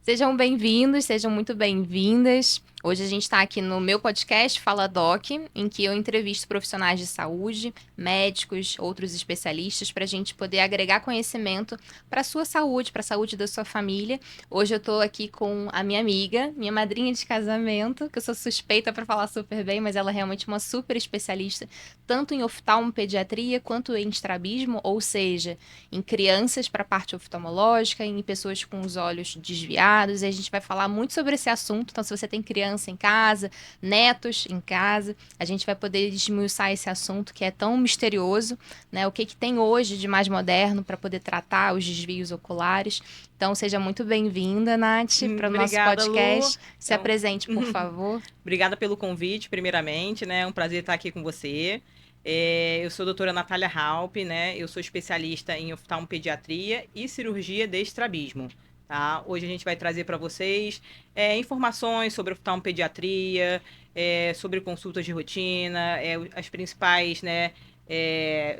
Sejam bem-vindos, sejam muito bem-vindas. Hoje a gente está aqui no meu podcast Fala Doc, em que eu entrevisto profissionais de saúde, médicos, outros especialistas, para a gente poder agregar conhecimento para a sua saúde, para a saúde da sua família. Hoje eu estou aqui com a minha amiga, minha madrinha de casamento, que eu sou suspeita para falar super bem, mas ela é realmente uma super especialista, tanto em oftalmopediatria quanto em estrabismo, ou seja, em crianças para a parte oftalmológica, em pessoas com os olhos desviados, e a gente vai falar muito sobre esse assunto. Então, se você tem criança em casa, netos em casa, a gente vai poder esmiuçar esse assunto que é tão misterioso, né? O que que tem hoje de mais moderno para poder tratar os desvios oculares. Então, seja muito bem-vinda, Nath, para o nosso Obrigada, Lu. podcast. Se Então, apresente, por favor. obrigada pelo convite, primeiramente, né? É um prazer estar aqui com você. Eu sou a doutora Natália Halp, né? Eu sou especialista em oftalmopediatria e cirurgia de estrabismo, tá? Hoje a gente vai trazer para vocês informações sobre oftalmopediatria, sobre consultas de rotina, as principais, né?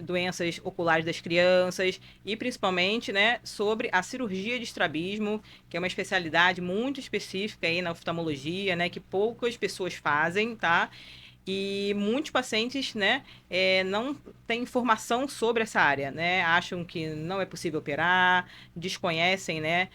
Doenças oculares das crianças e principalmente, né, sobre a cirurgia de estrabismo, que é uma especialidade muito específica aí na oftalmologia, né, que poucas pessoas fazem, tá? E muitos pacientes, né, não têm informação sobre essa área, né? Acham que não é possível operar, desconhecem, né,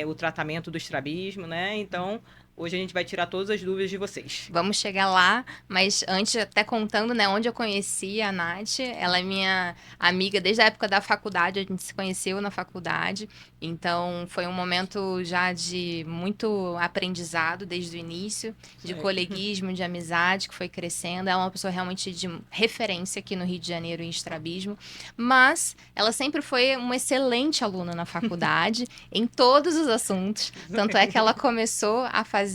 o tratamento do estrabismo, né? Então, hoje a gente vai tirar todas as dúvidas de vocês. Vamos chegar lá, mas antes, até contando, né, onde eu conheci a Nath. Ela é minha amiga desde a época da faculdade, a gente se conheceu na faculdade, então foi um momento já de muito aprendizado desde o início, Isso de aí. coleguismo, de amizade, que foi crescendo. Ela é uma pessoa realmente de referência aqui no Rio de Janeiro em estrabismo, mas ela sempre foi uma excelente aluna na faculdade, em todos os assuntos, tanto é que ela começou a fazer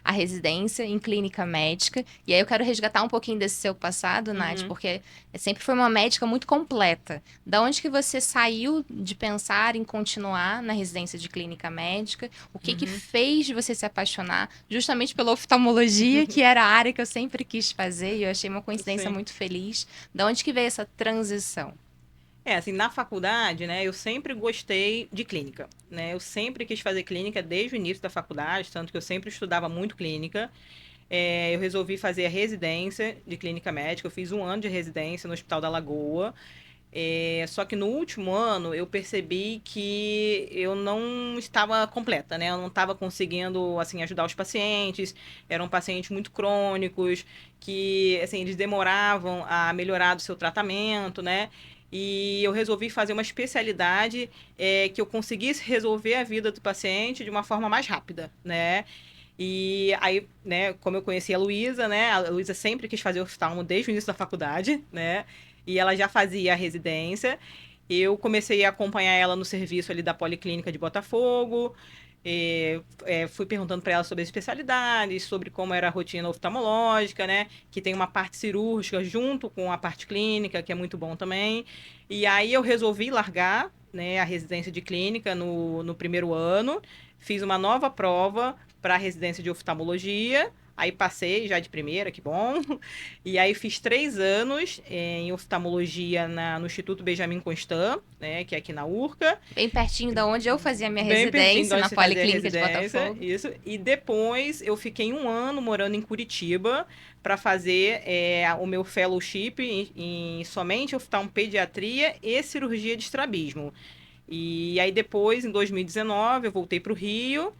a residência em clínica médica. E aí eu quero resgatar um pouquinho desse seu passado, Nath, Uhum. porque sempre foi uma médica muito completa. Da onde que você saiu de pensar em continuar na residência de clínica médica? O que que Uhum. fez você se apaixonar justamente pela oftalmologia, que era a área que eu sempre quis fazer, e eu achei uma coincidência Sim. muito feliz. Da onde que veio essa transição? Assim, na faculdade, né, eu sempre gostei de clínica, né? Eu sempre quis fazer clínica desde o início da faculdade, tanto que eu sempre estudava muito clínica. Eu resolvi fazer a residência de clínica médica, eu fiz um ano de residência no Hospital da Lagoa. Só que no último ano eu percebi que eu não estava completa, né? Eu não estava conseguindo, assim, ajudar os pacientes. Eram pacientes muito crônicos, que, assim, eles demoravam a melhorar do seu tratamento, né? E eu resolvi fazer uma especialidade que eu conseguisse resolver a vida do paciente de uma forma mais rápida, né? E aí, né, como eu conheci a Luísa, né? A Luísa sempre quis fazer oftalmo desde o início da faculdade, né? E ela já fazia a residência. Eu comecei a acompanhar ela no serviço ali da Policlínica de Botafogo. Fui perguntando para ela sobre as especialidades, sobre como era a rotina oftalmológica, né? Que tem uma parte cirúrgica junto com a parte clínica, que é muito bom também. E aí eu resolvi largar, né, a residência de clínica no primeiro ano. Fiz uma nova prova para a residência de oftalmologia. Aí passei já de primeira, que bom. E aí fiz 3 anos em oftalmologia no Instituto Benjamin Constant, né, que é aqui na URCA. Bem pertinho da onde eu fazia minha Bem pertinho de residência, onde na você fazia a Policlínica de residência, Botafogo. isso. E depois eu fiquei um ano morando em Curitiba para fazer o meu fellowship em somente oftalmopediatria e cirurgia de estrabismo. E aí depois, em 2019, eu voltei para o Rio,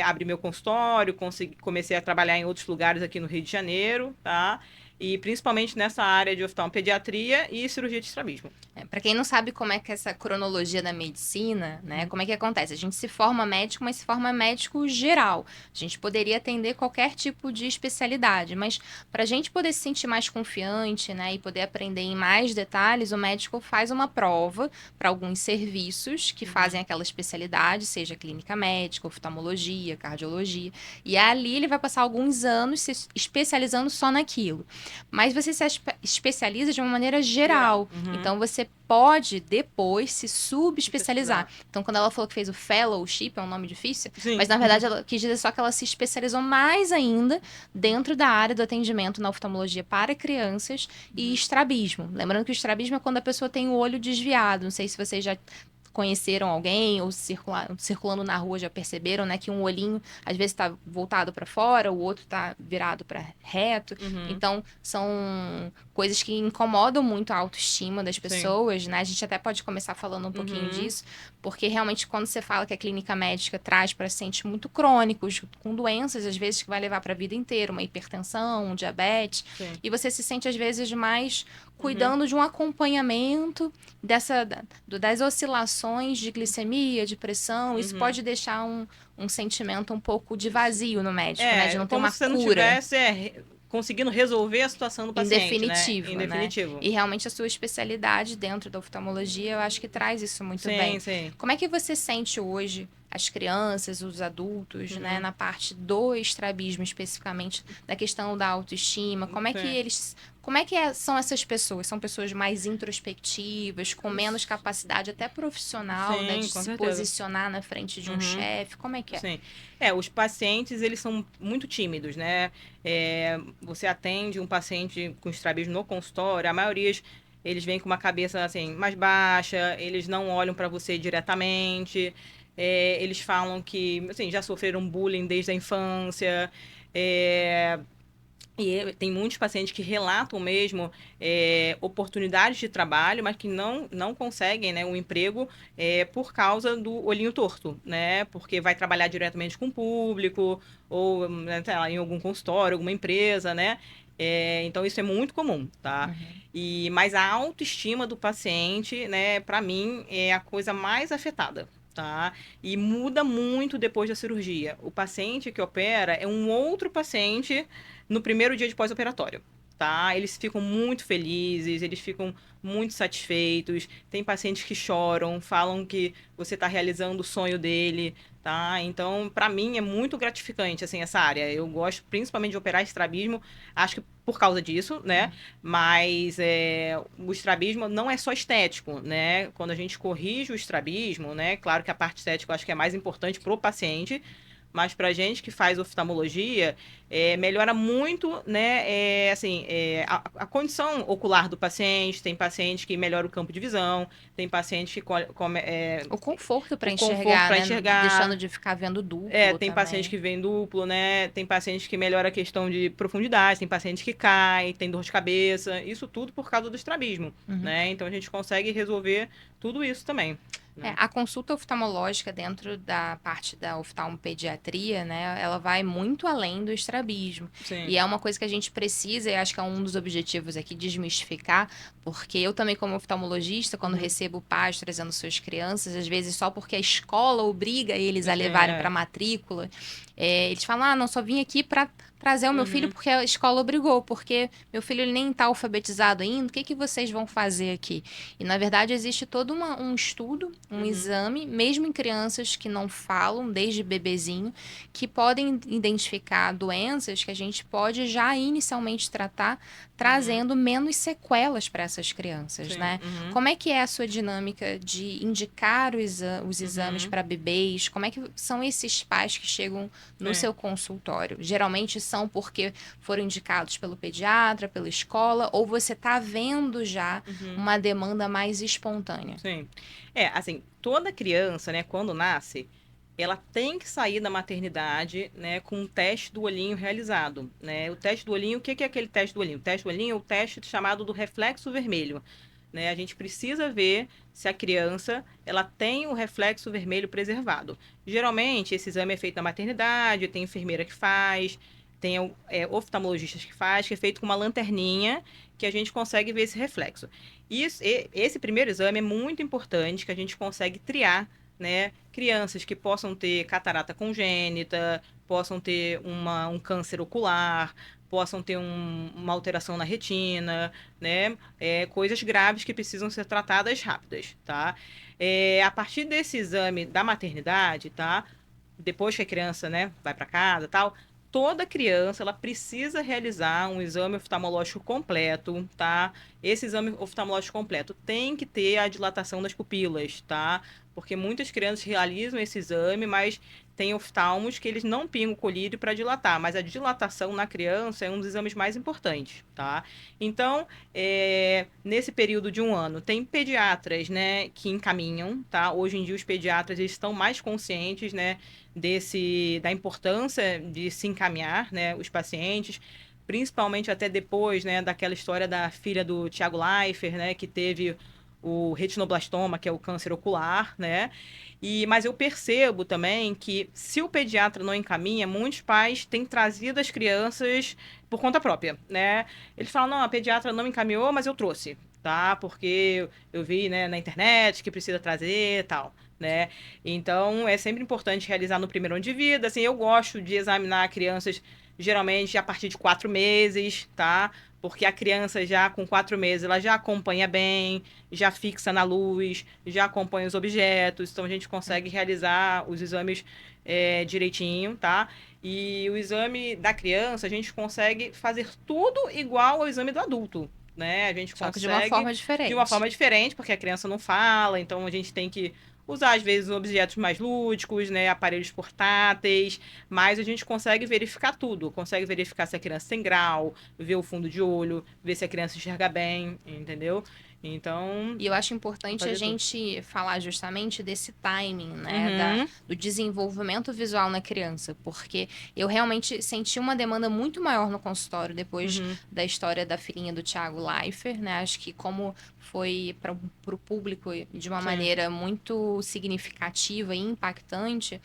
abri meu consultório, comecei a trabalhar em outros lugares aqui no Rio de Janeiro, tá? E principalmente nessa área de oftalmopediatria e cirurgia de estrabismo. Para quem não sabe como é que é essa cronologia da medicina, né? Uhum. Como é que acontece? A gente se forma médico, mas se forma médico geral. A gente poderia atender qualquer tipo de especialidade, mas para a gente poder se sentir mais confiante, né, e poder aprender em mais detalhes, o médico faz uma prova para alguns serviços que Uhum. fazem aquela especialidade, seja clínica médica, oftalmologia, cardiologia, e ali ele vai passar alguns anos se especializando só naquilo. Mas você se especializa de uma maneira Geral. geral. Uhum. Então você pode depois se subespecializar. Especializar. Então, quando ela falou que fez o fellowship, é um nome difícil, mas Sim. na verdade ela quis dizer só que ela se especializou mais ainda dentro da área do atendimento na oftalmologia para crianças e Uhum. estrabismo. Lembrando que o estrabismo é quando a pessoa tem o olho desviado. Não sei se você já conheceram alguém ou circulando na rua já perceberam, né, que um olhinho às vezes está voltado para fora, o outro está virado para reto. Então, são coisas que incomodam muito a autoestima das pessoas, né? A gente até pode começar falando um pouquinho disso, porque realmente quando você fala que a clínica médica traz pacientes muito crônicos, com doenças, às vezes, que vai levar para a vida inteira, uma hipertensão, um diabetes, e você se sente, às vezes, mais cuidando de um acompanhamento das oscilações de glicemia, de pressão. Isso pode deixar um sentimento um pouco de vazio no médico, né? De não ter como uma se você não cura. tivesse conseguindo resolver a situação do paciente, Em definitivo, né? Em né? definitivo. E realmente a sua especialidade dentro da oftalmologia, eu acho que traz isso muito bem. Sim. Como é que você sente hoje as crianças, os adultos, né, na parte do estrabismo especificamente, da questão da autoestima? Como é que são essas pessoas? São pessoas mais introspectivas, com menos capacidade até profissional, né, de se posicionar na frente de um chefe? Como é que é? Sim. Os pacientes, eles são muito tímidos, né? Você atende um paciente com estrabismo no consultório, a maioria eles vêm com uma cabeça assim mais baixa, eles não olham para você diretamente, eles falam que assim, já sofreram bullying desde a infância. E tem muitos pacientes que relatam mesmo oportunidades de trabalho, mas que não conseguem, né, um emprego por causa do olhinho torto, né? Porque vai trabalhar diretamente com o público, ou né, sei lá, em algum consultório, alguma empresa, né? Então isso é muito comum, tá? Mas a autoestima do paciente, né, para mim, é a coisa mais afetada. Tá? E muda muito depois da cirurgia. O paciente que opera é um outro paciente no primeiro dia de pós-operatório, tá? Eles ficam muito felizes, eles ficam muito satisfeitos. Tem pacientes que choram, falam que você está realizando o sonho dele, tá? Então, para mim é muito gratificante assim essa área. Eu gosto principalmente de operar estrabismo, acho que por causa disso, né? Mas o estrabismo não é só estético, né? Quando a gente corrige o estrabismo, né? Claro que a parte estética eu acho que é mais importante para o paciente, mas para gente que faz oftalmologia, melhora muito, né, a condição ocular do paciente. Tem paciente que melhora o campo de visão, tem paciente que o conforto para conforto para né? enxergar. Deixando de ficar vendo duplo Tem também. paciente que vem duplo, né? Tem paciente que melhora a questão de profundidade, tem paciente que cai, tem dor de cabeça, isso tudo por causa do estrabismo, né? Então a gente consegue resolver tudo isso também. A consulta oftalmológica dentro da parte da oftalmopediatria, né, ela vai muito além do estrabismo. Sim. E é uma coisa que a gente precisa, e acho que é um dos objetivos aqui, desmistificar, porque eu também, como oftalmologista, quando recebo pais trazendo suas crianças, às vezes só porque a escola obriga eles a levarem para matrícula, eles falam, não, só vim aqui para trazer o meu filho porque a escola obrigou, porque meu filho ele nem está alfabetizado ainda, o que vocês vão fazer aqui? E, na verdade, existe todo um estudo, um exame, mesmo em crianças que não falam, desde bebezinho, que podem identificar doenças que a gente pode já inicialmente tratar, trazendo menos sequelas para essas crianças, né? Como é que é a sua dinâmica de indicar os exames para bebês? Como é que são esses pais que chegam no seu consultório? Geralmente são porque foram indicados pelo pediatra, pela escola, ou você está vendo já uma demanda mais espontânea? Sim. Assim, toda criança, né, quando nasce, ela tem que sair da maternidade, né, com um teste do olhinho realizado, né? O teste do olhinho, o que é aquele teste do olhinho? O teste do olhinho é o teste chamado do reflexo vermelho, né? A gente precisa ver se a criança, ela tem o reflexo vermelho preservado. Geralmente, esse exame é feito na maternidade, tem enfermeira que faz, tem oftalmologistas que faz, que é feito com uma lanterninha, que a gente consegue ver esse reflexo. Esse primeiro exame é muito importante, que a gente consegue triar, né, crianças que possam ter catarata congênita, possam ter um câncer ocular, possam ter uma alteração na retina, né, coisas graves que precisam ser tratadas rápidas, tá? A partir desse exame da maternidade, tá? Depois que a criança, né, vai para casa, tal, toda criança ela precisa realizar um exame oftalmológico completo, tá? Esse exame oftalmológico completo tem que ter a dilatação das pupilas, tá? Porque muitas crianças realizam esse exame, mas tem oftalmos que eles não pingam o colírio para dilatar, mas a dilatação na criança é um dos exames mais importantes, tá? Então, nesse período de 1 ano, tem pediatras, né, que encaminham, tá? Hoje em dia os pediatras eles estão mais conscientes, né, da importância de se encaminhar, né, os pacientes, principalmente até depois, né, daquela história da filha do Thiago Leifert, né, que teve o retinoblastoma, que é o câncer ocular, né? Mas eu percebo também que se o pediatra não encaminha, muitos pais têm trazido as crianças por conta própria, né? Eles falam, não, a pediatra não encaminhou, mas eu trouxe, tá? Porque eu vi, né, na internet que precisa trazer e tal, né? Então, é sempre importante realizar no primeiro ano de vida. Assim, eu gosto de examinar crianças geralmente a partir de 4 meses, tá? Porque a criança já com 4 meses, ela já acompanha bem, já fixa na luz, já acompanha os objetos, então a gente consegue realizar os exames direitinho, tá? E o exame da criança, a gente consegue fazer tudo igual ao exame do adulto, né? A gente Só que de uma forma consegue de uma diferente. forma diferente, porque a criança não fala, então a gente tem que usar, às vezes, objetos mais lúdicos, né? Aparelhos portáteis, mas a gente consegue verificar tudo. Consegue verificar se a criança tem grau, ver o fundo de olho, ver se a criança enxerga bem, entendeu? Então, E eu acho importante a fazer tudo. gente falar justamente desse timing, né, Uhum, do desenvolvimento visual na criança, porque eu realmente senti uma demanda muito maior no consultório depois uhum, da história da filhinha do Thiago Leifert, né? Acho que como foi para o público de uma sim, maneira muito significativa e impactante,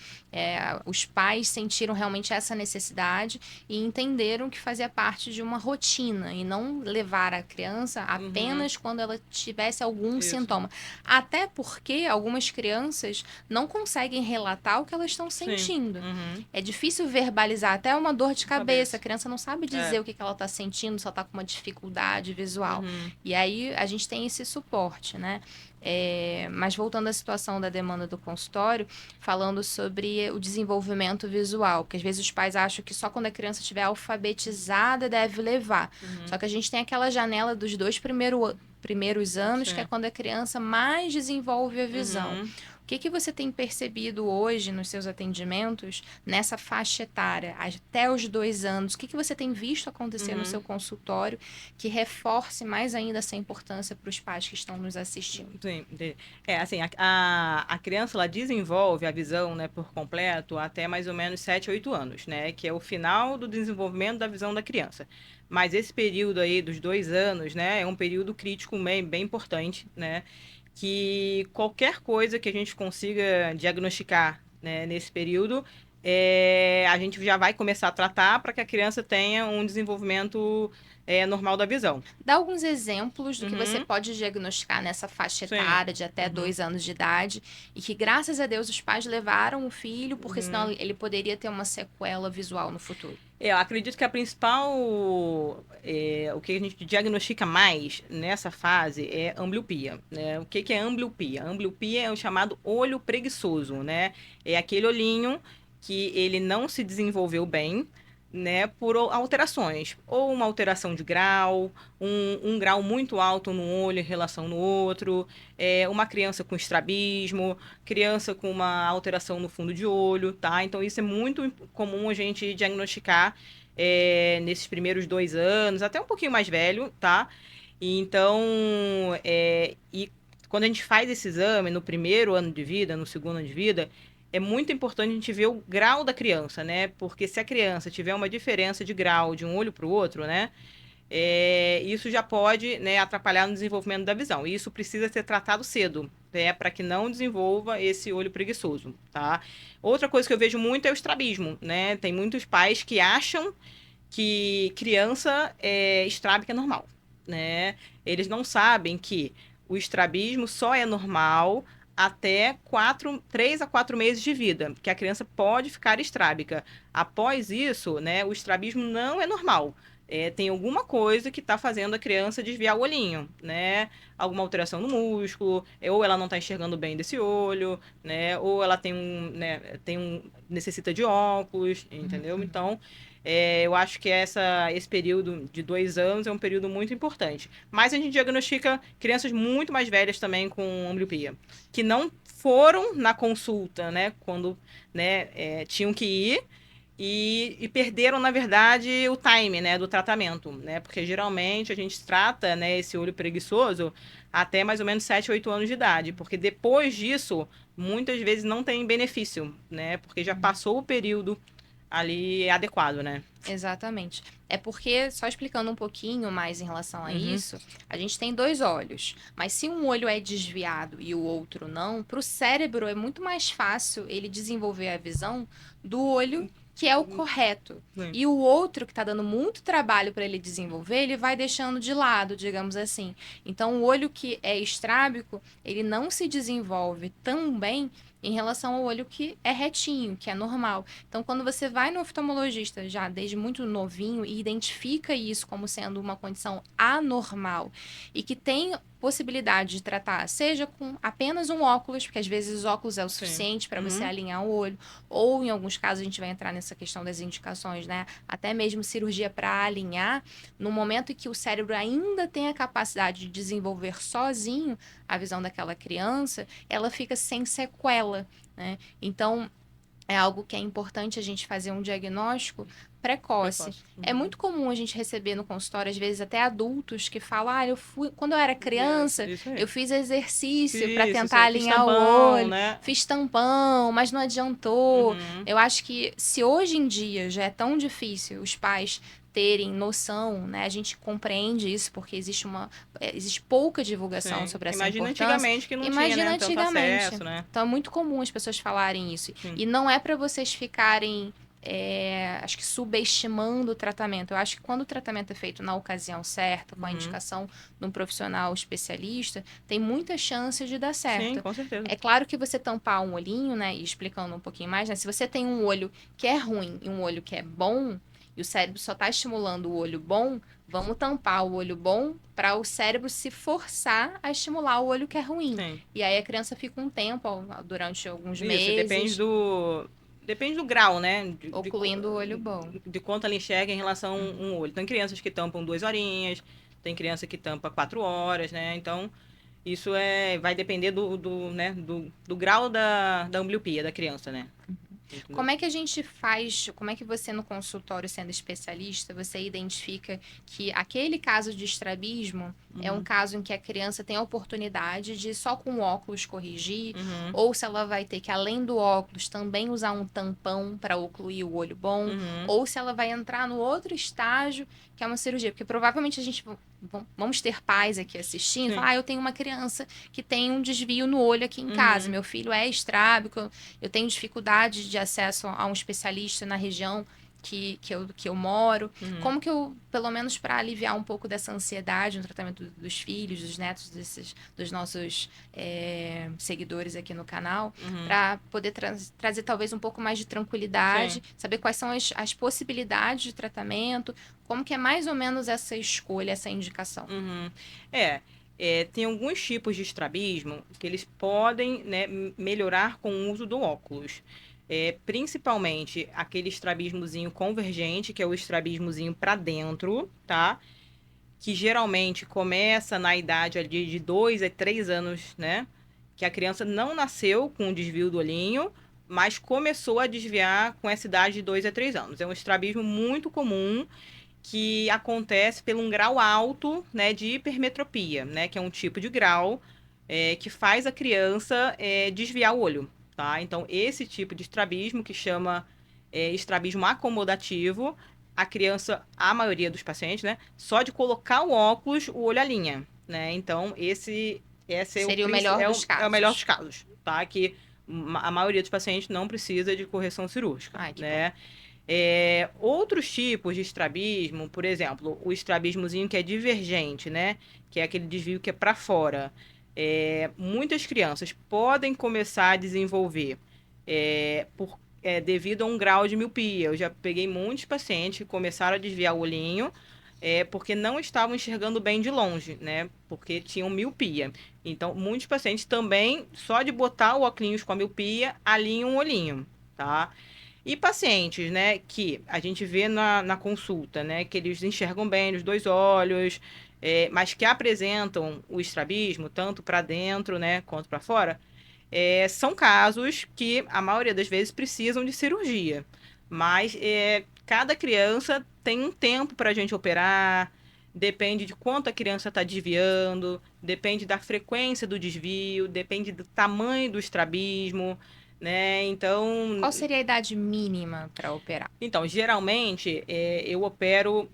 os pais sentiram realmente essa necessidade e entenderam que fazia parte de uma rotina e não levar a criança uhum, apenas quando ela tivesse algum isso, sintoma. Até porque algumas crianças não conseguem relatar o que elas estão sim, sentindo. uhum, É difícil verbalizar até uma dor de cabeça. A cabeça, criança não sabe é, dizer o que ela está sentindo, se ela está com uma dificuldade visual. uhum, E aí a gente tem esse suporte, né? Mas voltando à situação da demanda do consultório, falando sobre o desenvolvimento visual, porque às vezes os pais acham que só quando a criança estiver alfabetizada deve levar. Só uhum, que a gente tem aquela janela dos dois primeiros anos, que é sim, quando a criança mais desenvolve a visão. uhum. O que você tem percebido hoje nos seus atendimentos, nessa faixa etária, até os 2 anos? O que você tem visto acontecer no seu Uhum. consultório que reforce mais ainda essa importância para os pais que estão nos assistindo? Sim, assim, a criança ela desenvolve a visão, né, por completo até mais ou menos 7, 8 anos, né, que é o final do desenvolvimento da visão da criança. Mas esse período aí dos 2 anos, né, é um período crítico bem, bem importante, né, que qualquer coisa que a gente consiga diagnosticar, né, nesse período, a gente já vai começar a tratar para que a criança tenha um desenvolvimento normal da visão. Dá alguns exemplos do que você Uhum, pode diagnosticar nessa faixa sim. etária de até Uhum. 2 anos de idade e que, graças a Deus, os pais levaram o filho, porque senão Uhum. ele poderia ter uma sequela visual no futuro. Eu acredito que a principal, o que a gente diagnostica mais nessa fase é ambliopia, né? O que que é ambliopia? Ambliopia é o chamado olho preguiçoso, né? É aquele olhinho que ele não se desenvolveu bem, né? Por alterações, ou uma alteração de grau, um grau muito alto num olho em relação no outro, uma criança com estrabismo, criança com uma alteração no fundo de olho, tá? Então isso é muito comum a gente diagnosticar nesses primeiros 2 anos, até um pouquinho mais velho, tá? E então, e quando a gente faz esse exame no primeiro ano de vida, no segundo ano de vida, é muito importante a gente ver o grau da criança, né? Porque se a criança tiver uma diferença de grau de um olho para o outro, né? Isso já pode, né, atrapalhar no desenvolvimento da visão. E isso precisa ser tratado cedo, né, para que não desenvolva esse olho preguiçoso, tá? Outra coisa que eu vejo muito é o estrabismo, né? Tem muitos pais que acham que criança estrábica é normal, né? Eles não sabem que o estrabismo só é normal até 3 a 4 meses de vida, que a criança pode ficar estrábica. Após isso, né, o estrabismo não é normal. Tem alguma coisa que está fazendo a criança desviar o olhinho, né? Alguma alteração no músculo, ou ela não está enxergando bem desse olho, né? Ou ela necessita de óculos, entendeu? Então, eu acho que esse período de 2 anos é um período muito importante. Mas a gente diagnostica crianças muito mais velhas também com ambliopia, que não foram na consulta, né, quando, né, tinham que ir, e perderam, na verdade, o time, né, do tratamento, né, porque geralmente a gente trata, né, esse olho preguiçoso até mais ou menos 7, 8 anos de idade, porque depois disso, muitas vezes não tem benefício, né, porque já passou o período ali adequado, né. Exatamente. É porque, só explicando um pouquinho mais em relação a Uhum. isso, a gente tem dois olhos, mas se um olho é desviado e o outro não, para o cérebro é muito mais fácil ele desenvolver a visão do olho que é o correto. Sim. E o outro, que está dando muito trabalho para ele desenvolver, ele vai deixando de lado, digamos assim. Então, o olho que é estrábico, ele não se desenvolve tão bem em relação ao olho que é retinho, que é normal. Então, quando você vai no oftalmologista já desde muito novinho e identifica isso como sendo uma condição anormal e que tem possibilidade de tratar, seja com apenas um óculos, porque às vezes os óculos é o Sim. suficiente para você Uhum. alinhar o olho, ou em alguns casos a gente vai entrar nessa questão das indicações, né? Até mesmo cirurgia para alinhar, no momento em que o cérebro ainda tem a capacidade de desenvolver sozinho a visão daquela criança, ela fica sem sequela, né? Então, é algo que é importante a gente fazer um diagnóstico precoce. É muito comum a gente receber no consultório, às vezes até adultos que falam: eu fui, quando eu era criança, Isso aí. eu fiz exercício para Isso tentar aí. Fiz alinhar o tampão, olho, né? fiz tampão, mas não adiantou. Uhum. Eu acho que se hoje em dia já é tão difícil os pais terem noção, né? A gente compreende isso porque existe pouca divulgação Sim. sobre essa Imagina importância. antigamente que não tinha, Imagina né, tanto antigamente. acesso, né? Então é muito comum as pessoas falarem isso. Sim. E não é para vocês ficarem, acho que subestimando o tratamento. Eu acho que quando o tratamento é feito na ocasião certa, com a indicação de um profissional especialista, tem muita chance de dar certo. Sim, com certeza. É claro que você tampar um olhinho, né, e explicando um pouquinho mais, né, se você tem um olho que é ruim e um olho que é bom, e o cérebro só está estimulando o olho bom, vamos tampar o olho bom para o cérebro se forçar a estimular o olho que é ruim. Sim. E aí a criança fica um tempo, durante alguns Isso, meses, depende do grau, né? ocluindo o olho bom. De quanto ela enxerga em relação a um olho. Tem crianças que tampam 2 horinhas, tem criança que tampa 4 horas, né? Então, isso vai depender do grau da ambliopia da criança, né? Entendeu? Como é que a gente faz, como é que você no consultório, sendo especialista, você identifica que aquele caso de estrabismo é um caso em que a criança tem a oportunidade de só com o óculos corrigir, ou se ela vai ter que, além do óculos, também usar um tampão para ocluir o olho bom, ou se ela vai entrar no outro estágio, que é uma cirurgia, porque provavelmente a gente vamos ter pais aqui assistindo, Sim. falar, eu tenho uma criança que tem um desvio no olho aqui em casa, meu filho é estrábico, eu tenho dificuldade de acesso a um especialista na região que eu moro. Como que eu, pelo menos para aliviar um pouco dessa ansiedade no tratamento dos filhos, dos netos dos nossos seguidores aqui no canal, para poder trazer talvez um pouco mais de tranquilidade, Sim. saber quais são as possibilidades de tratamento, como que é mais ou menos essa escolha, essa indicação. Tem alguns tipos de estrabismo que eles podem, né, melhorar com o uso do óculos. Principalmente aquele estrabismozinho convergente, que é o estrabismozinho para dentro, tá? Que geralmente começa na idade ali de 2 a 3 anos, né? Que a criança não nasceu com o desvio do olhinho, mas começou a desviar com essa idade de 2 a 3 anos. É um estrabismo muito comum que acontece por um grau alto, né, de hipermetropia, né? Que é um tipo de grau que faz a criança desviar o olho, tá? Então, esse tipo de estrabismo, que chama estrabismo acomodativo, a criança, a maioria dos pacientes, né, só de colocar o óculos, o olho alinha, né? Então, esse Seria o melhor dos casos. é o melhor dos casos, tá? Que a maioria dos pacientes não precisa de correção cirúrgica, Ai, que né? Outros tipos de estrabismo, por exemplo, o estrabismozinho que é divergente, né? Que é aquele desvio que é para fora. Muitas crianças podem começar a desenvolver devido a um grau de miopia. Eu já peguei muitos pacientes que começaram a desviar o olhinho porque não estavam enxergando bem de longe, né? Porque tinham miopia. Então, muitos pacientes também, só de botar o óculos com a miopia, alinham o olhinho, tá? E pacientes, né, que a gente vê na consulta, né, que eles enxergam bem os dois olhos, mas que apresentam o estrabismo, tanto para dentro, né, quanto para fora, São casos que a maioria das vezes precisam de cirurgia, mas cada criança tem um tempo para a gente operar, depende de quanto a criança está desviando, depende da frequência do desvio, depende do tamanho do estrabismo, né? Qual seria a idade mínima para operar? Então, geralmente, eu opero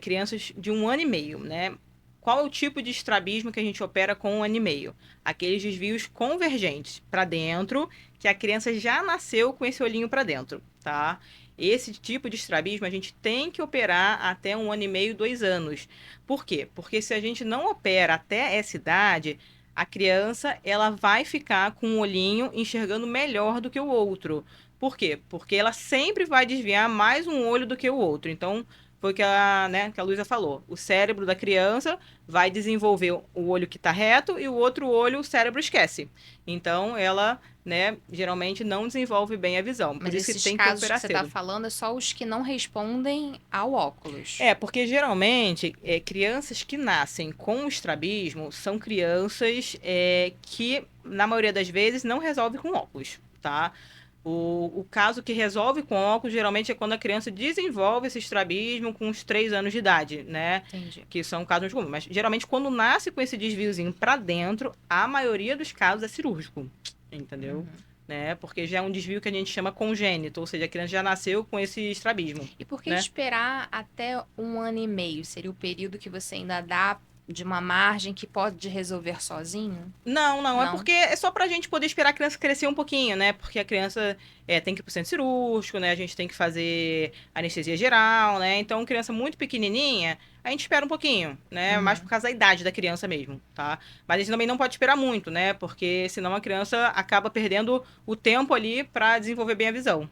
crianças de 1 ano e meio, né? Qual é o tipo de estrabismo que a gente opera com 1 ano e meio? Aqueles desvios convergentes para dentro, que a criança já nasceu com esse olhinho para dentro, tá? Esse tipo de estrabismo a gente tem que operar até 1 ano e meio, 2 anos. Por quê? Porque se a gente não opera até essa idade, a criança ela vai ficar com um olhinho enxergando melhor do que o outro. Por quê? Porque ela sempre vai desviar mais um olho do que o outro. Então, foi o que que a Luísa falou. O cérebro da criança vai desenvolver o olho que está reto e o outro olho o cérebro esquece. Então, ela, geralmente não desenvolve bem a visão. Por Mas isso que esses tem que casos que operar você está cedo. falando é só os que não respondem ao óculos. Porque geralmente crianças que nascem com estrabismo são crianças que, na maioria das vezes, não resolvem com óculos, tá? O caso que resolve com óculos geralmente é quando a criança desenvolve esse estrabismo com uns 3 anos de idade, né? Entendi. Que são casos comuns. Mas geralmente quando nasce com esse desviozinho para dentro, a maioria dos casos é cirúrgico, entendeu? Né? Porque já é um desvio que a gente chama congênito, ou seja, a criança já nasceu com esse estrabismo. E por que né? esperar até 1 ano e meio? Seria o período que você ainda dá de uma margem que pode resolver sozinho? Não, é Não. porque é só pra gente poder esperar a criança crescer um pouquinho, né? Porque a criança tem que ir pro centro cirúrgico, né? A gente tem que fazer anestesia geral, né? Então, criança muito pequenininha, a gente espera um pouquinho, né? Mais por causa da idade da criança mesmo, tá? Mas a gente também não pode esperar muito, né? Porque senão a criança acaba perdendo o tempo ali pra desenvolver bem a visão,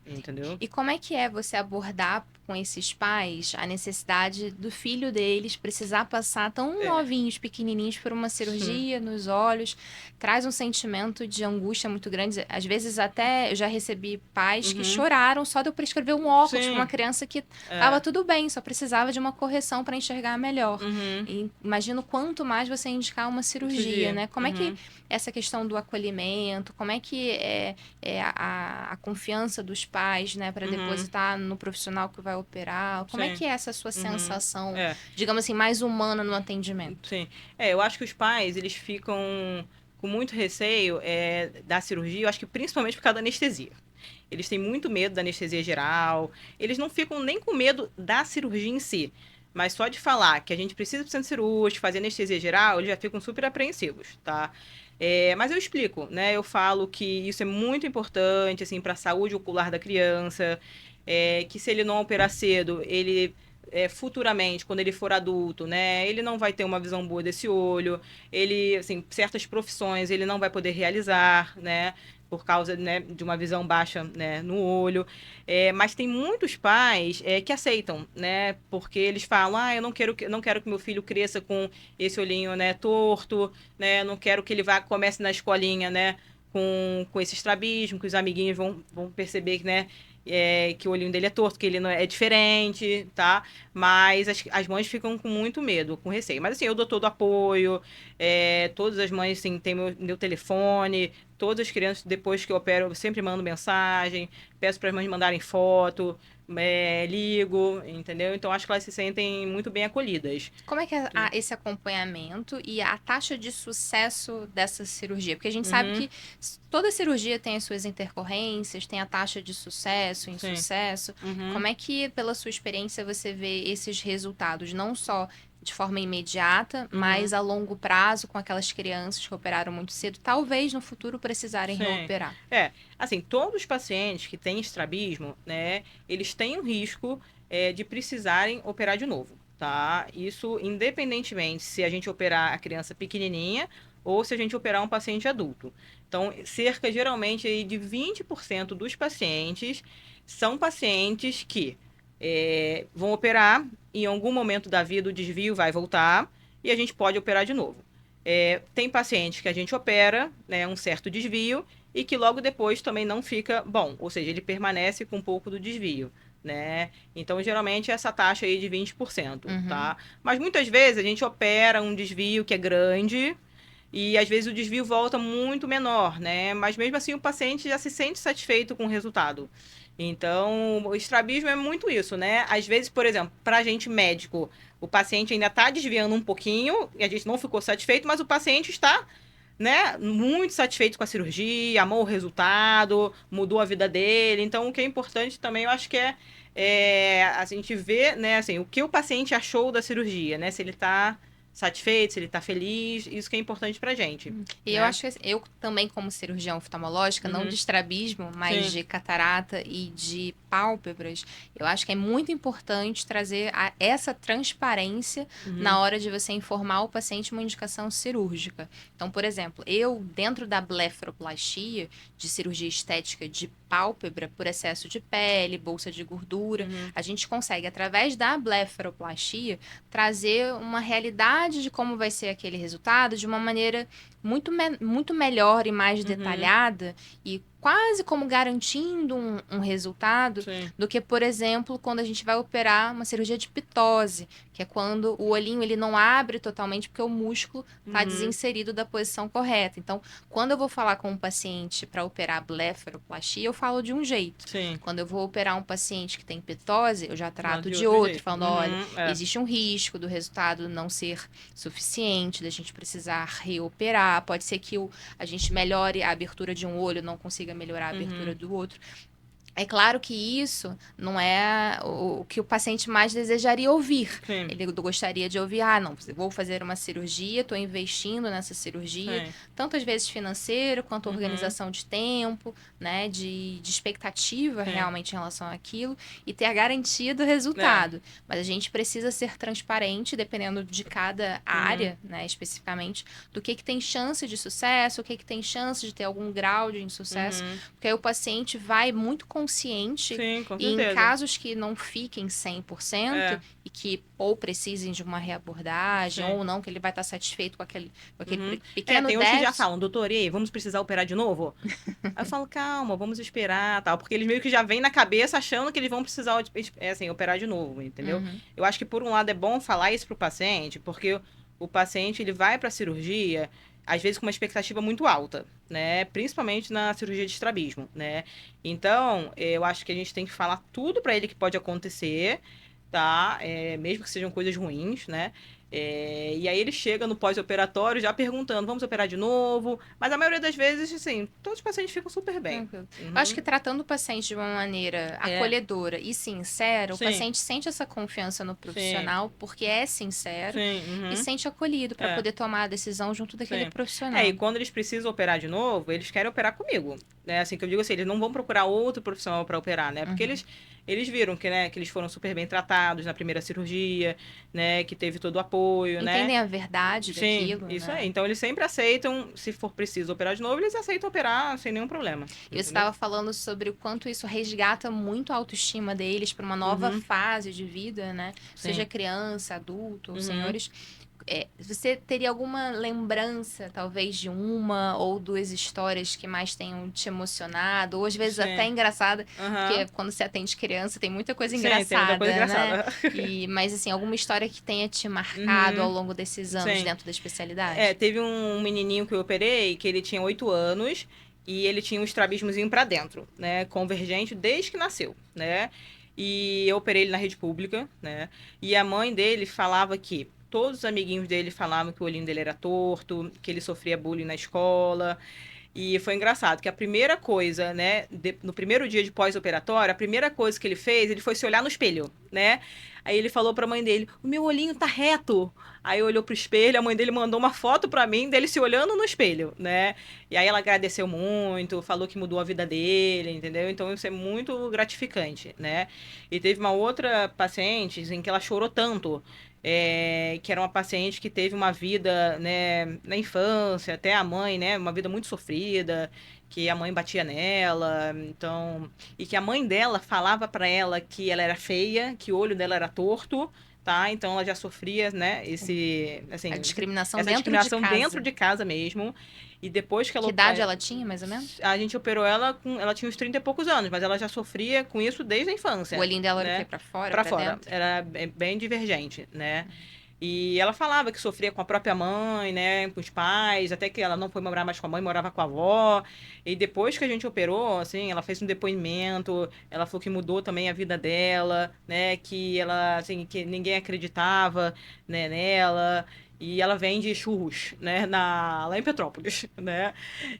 entendeu? E como é que é você abordar com esses pais a necessidade do filho deles precisar passar tão novinhos, pequenininhos, por uma cirurgia nos olhos? Traz um sentimento de angústia muito grande. Às vezes até eu já recebi pais que choraram só de eu prescrever um óculos para uma criança que estava tudo bem, só precisava de uma correção para enxergar melhor. E imagino quanto mais você indicar uma cirurgia, né? Como é que essa questão do acolhimento, como é que é a confiança dos pais, né, para depositar no profissional que vai operar? Como é que é essa sua sensação, digamos assim, mais humana no atendimento? Sim. Eu acho que os pais, eles ficam com muito receio da cirurgia, eu acho que principalmente por causa da anestesia. Eles têm muito medo da anestesia geral, eles não ficam nem com medo da cirurgia em si, mas só de falar que a gente precisa de centro cirúrgico, fazer anestesia geral, eles já ficam super apreensivos, tá? Mas eu explico, né? Eu falo que isso é muito importante, assim, para a saúde ocular da criança, que se ele não operar cedo, ele futuramente, quando ele for adulto, né, ele não vai ter uma visão boa desse olho, ele, assim, certas profissões ele não vai poder realizar, né, por causa, né, de uma visão baixa, né, no olho. Mas tem muitos pais que aceitam, né, porque eles falam, eu não quero que meu filho cresça com esse olhinho, né, torto, né, não quero que ele comece na escolinha, né, com esse estrabismo, que os amiguinhos vão perceber que, né, que o olhinho dele é torto, que ele não é diferente, tá? Mas as mães ficam com muito medo, com receio. Mas assim, eu dou todo o apoio, todas as mães assim, têm meu telefone, todas as crianças, depois que eu opero, eu sempre mando mensagem, peço para as mães mandarem foto, ligo, entendeu? Então acho que elas se sentem muito bem acolhidas. Como é que é esse acompanhamento e a taxa de sucesso dessa cirurgia? Porque a gente sabe que toda cirurgia tem as suas intercorrências, tem a taxa de sucesso, insucesso. Como é que, pela sua experiência, você vê esses resultados, não só de forma imediata, mas a longo prazo, com aquelas crianças que operaram muito cedo, talvez no futuro precisarem reoperar? Assim, todos os pacientes que têm estrabismo, né, eles têm um risco de precisarem operar de novo, tá? Isso independentemente se a gente operar a criança pequenininha ou se a gente operar um paciente adulto. Então, geralmente, aí de 20% dos pacientes são pacientes que vão operar, em algum momento da vida o desvio vai voltar e a gente pode operar de novo. Tem pacientes que a gente opera, né, um certo desvio e que logo depois também não fica bom, ou seja, ele permanece com um pouco do desvio, né? Então, geralmente, essa taxa aí de 20%, tá? Mas muitas vezes a gente opera um desvio que é grande, e às vezes o desvio volta muito menor, né? Mas mesmo assim o paciente já se sente satisfeito com o resultado. Então, o estrabismo é muito isso, né? Às vezes, por exemplo, para a gente médico, o paciente ainda está desviando um pouquinho e a gente não ficou satisfeito, mas o paciente está, né, muito satisfeito com a cirurgia, amou o resultado, mudou a vida dele. Então, o que é importante também, eu acho que é a gente ver, né, assim, o que o paciente achou da cirurgia, né? Se ele está satisfeito, se ele está feliz, isso que é importante pra gente, E eu né? acho que eu também, como cirurgião oftalmológica, não de Uhum. estrabismo, mas Sim. de catarata e de pálpebras, eu acho que é muito importante trazer essa transparência na Uhum. hora de você informar o paciente uma indicação cirúrgica. Então, por exemplo, eu, dentro da blefaroplastia, de cirurgia estética de pálpebra por excesso de pele, bolsa de gordura, Uhum. a gente consegue, através da blefaroplastia, trazer uma realidade de como vai ser aquele resultado de uma maneira muito melhor e mais Uhum. detalhada e quase como garantindo um resultado Sim. do que, por exemplo, quando a gente vai operar uma cirurgia de pitose, que é quando o olhinho ele não abre totalmente porque o músculo está Uhum. desinserido da posição correta. Então, quando eu vou falar com um paciente para operar blefaroplastia, eu falo de um jeito. Sim. Quando eu vou operar um paciente que tem pitose, eu já Lá trato de de outro outro, jeito. falando, olha, Uhum. É. existe um risco do resultado não ser suficiente, da gente precisar reoperar. Pode ser que a gente melhore a abertura de um olho, não consiga melhorar a abertura Uhum. do outro. É claro que isso não é o que o paciente mais desejaria ouvir. Sim. Ele gostaria de ouvir, ah, não, vou fazer uma cirurgia, estou investindo nessa cirurgia, Sim. tanto às vezes financeiro, quanto Uhum. organização de tempo, né, de expectativa Sim. realmente em relação àquilo, e ter a garantia do resultado. Mas a gente precisa ser transparente, dependendo de cada área, né, especificamente, do que tem chance de sucesso, o que tem chance de ter algum grau de insucesso, Uhum. porque aí o paciente vai muito consciente Sim, com e em certeza. casos que não fiquem 100% É. e que ou precisem de uma reabordagem Sim. ou não, que ele vai estar satisfeito com aquele Uhum. pequeno Tem uns que já déficit. falam, doutor, e aí, vamos precisar operar de novo? Aí eu falo, calma, vamos esperar, tal. Porque eles meio que já vêm na cabeça achando que eles vão precisar, assim, operar de novo, entendeu? Uhum. Eu acho que, por um lado, é bom falar isso pro paciente, porque o paciente, ele vai pra cirurgia, às vezes com uma expectativa muito alta, né? Principalmente na cirurgia de estrabismo, né? Então, eu acho que a gente tem que falar tudo pra ele que pode acontecer, tá? Mesmo que sejam coisas ruins, né? E aí ele chega no pós-operatório já perguntando, vamos operar de novo? Mas a maioria das vezes, assim, todos os pacientes ficam super bem. Tranquilo. Eu acho Uhum. que tratando o paciente de uma maneira É, acolhedora e sincera, o sim, paciente sente essa confiança no sim, profissional porque é sincero sim, e uhum, sente acolhido para é, poder tomar a decisão junto daquele sim. E profissional. quando eles precisam operar de novo, eles querem operar comigo, né? Assim que eu digo assim, eles não vão procurar outro profissional para operar, né? Porque Uhum. eles viram que, né, que eles foram super bem tratados na primeira cirurgia, né, que teve todo o apoio, né? Entendem a verdade Sim, daquilo, isso aí. né? Então eles sempre aceitam, se for preciso operar de novo, eles aceitam operar sem nenhum problema, E você entendeu? estava falando sobre o quanto isso resgata muito a autoestima deles para uma nova Uhum, fase de vida, né? Seja sim. criança, adulto ou Uhum. senhores. Você teria alguma lembrança, talvez, de uma ou duas histórias que mais tenham te emocionado, ou às vezes até Sim. engraçada, porque Aham. quando você atende criança tem muita coisa Sim, tem muita coisa engraçada, né? engraçada. Mas assim, alguma história que tenha te marcado ao Uhum. longo desses anos Sim. dentro da especialidade? Teve um menininho que eu operei que ele tinha 8 anos e ele tinha um estrabismozinho pra dentro, né? Convergente desde que nasceu, né? E eu operei ele na rede pública, né? E a mãe dele falava que todos os amiguinhos dele falavam que o olhinho dele era torto, que ele sofria bullying na escola. E foi engraçado que a primeira coisa, né, no primeiro dia de pós-operatório, a primeira coisa que ele fez, ele foi se olhar no espelho, né? Aí ele falou pra mãe dele: "O meu olhinho tá reto". Aí olhou pro espelho, a mãe dele mandou uma foto pra mim dele se olhando no espelho, né? E aí ela agradeceu muito, falou que mudou a vida dele, entendeu? Então isso é muito gratificante, né? E teve uma outra paciente em que ela chorou tanto que era uma paciente que teve uma vida, né, na infância, até a mãe, né, uma vida muito sofrida, que a mãe batia nela, então, e que a mãe dela falava pra ela que ela era feia, que o olho dela era torto, tá? Então ela já sofria, né, A assim, discriminação essa dentro de discriminação dentro casa. de casa mesmo. E depois que Que ela idade ela tinha, mais ou menos? a gente operou ela ela tinha uns 30 e poucos anos, mas ela já sofria com isso desde a O infância, olhinho dela era o quê? né? Pra fora, Pra pra fora, dentro? era bem divergente, né? E ela falava que sofria com a própria mãe, né, com os pais, até que ela não foi morar mais com a mãe, morava com a avó. E depois que a gente operou, assim, ela fez um depoimento, ela falou que mudou também a vida dela, né, que ela, assim, que ninguém acreditava, né, nela. E ela vende churros, né, lá em Petrópolis, né?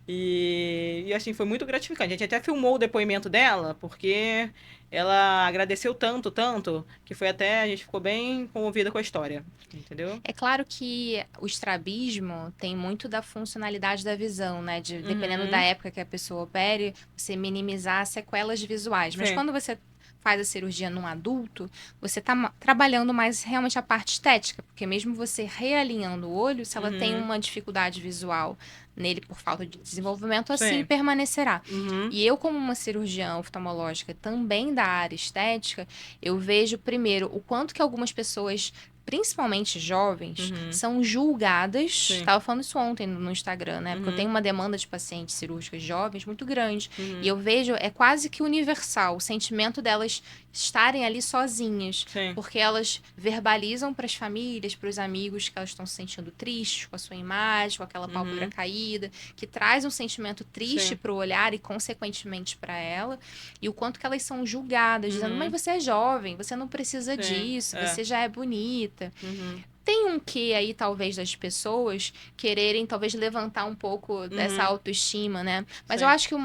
E assim, foi muito gratificante. A gente até filmou o depoimento dela, porque ela agradeceu tanto, tanto, que foi até, a gente ficou bem comovida com a história, entendeu? É claro que o estrabismo tem muito da funcionalidade da visão, né? Dependendo da Uhum, época que a pessoa opere, você minimizar as sequelas visuais. Mas sim. quando você faz a cirurgia num adulto, você está trabalhando mais realmente a parte estética, porque mesmo você realinhando o olho, se ela tem Uhum, uma dificuldade visual nele por falta de desenvolvimento, assim sim. permanecerá. Uhum, E eu, como uma cirurgiã oftalmológica também da área estética, eu vejo primeiro o quanto que algumas pessoas, principalmente jovens, uhum, são julgadas. sim. Estava falando isso ontem no Instagram, né? Porque eu tenho Uhum, uma demanda de pacientes cirúrgicas jovens muito grande. E uhum, eu vejo, é quase que universal, o sentimento delas estarem ali sozinhas. sim. Porque elas verbalizam para as famílias, para os amigos, que elas estão se sentindo tristes com a sua imagem, com aquela pálpebra Uhum, caída, que traz um sentimento triste sim. para o olhar e, consequentemente, para ela. E o quanto que elas são julgadas, dizendo: mas Uhum, você é jovem, você não precisa sim. disso, É. você já é bonita. Uhum, Tem um quê aí, talvez, das pessoas quererem, talvez, levantar um pouco dessa uhum, autoestima, né? Mas eu sim. acho que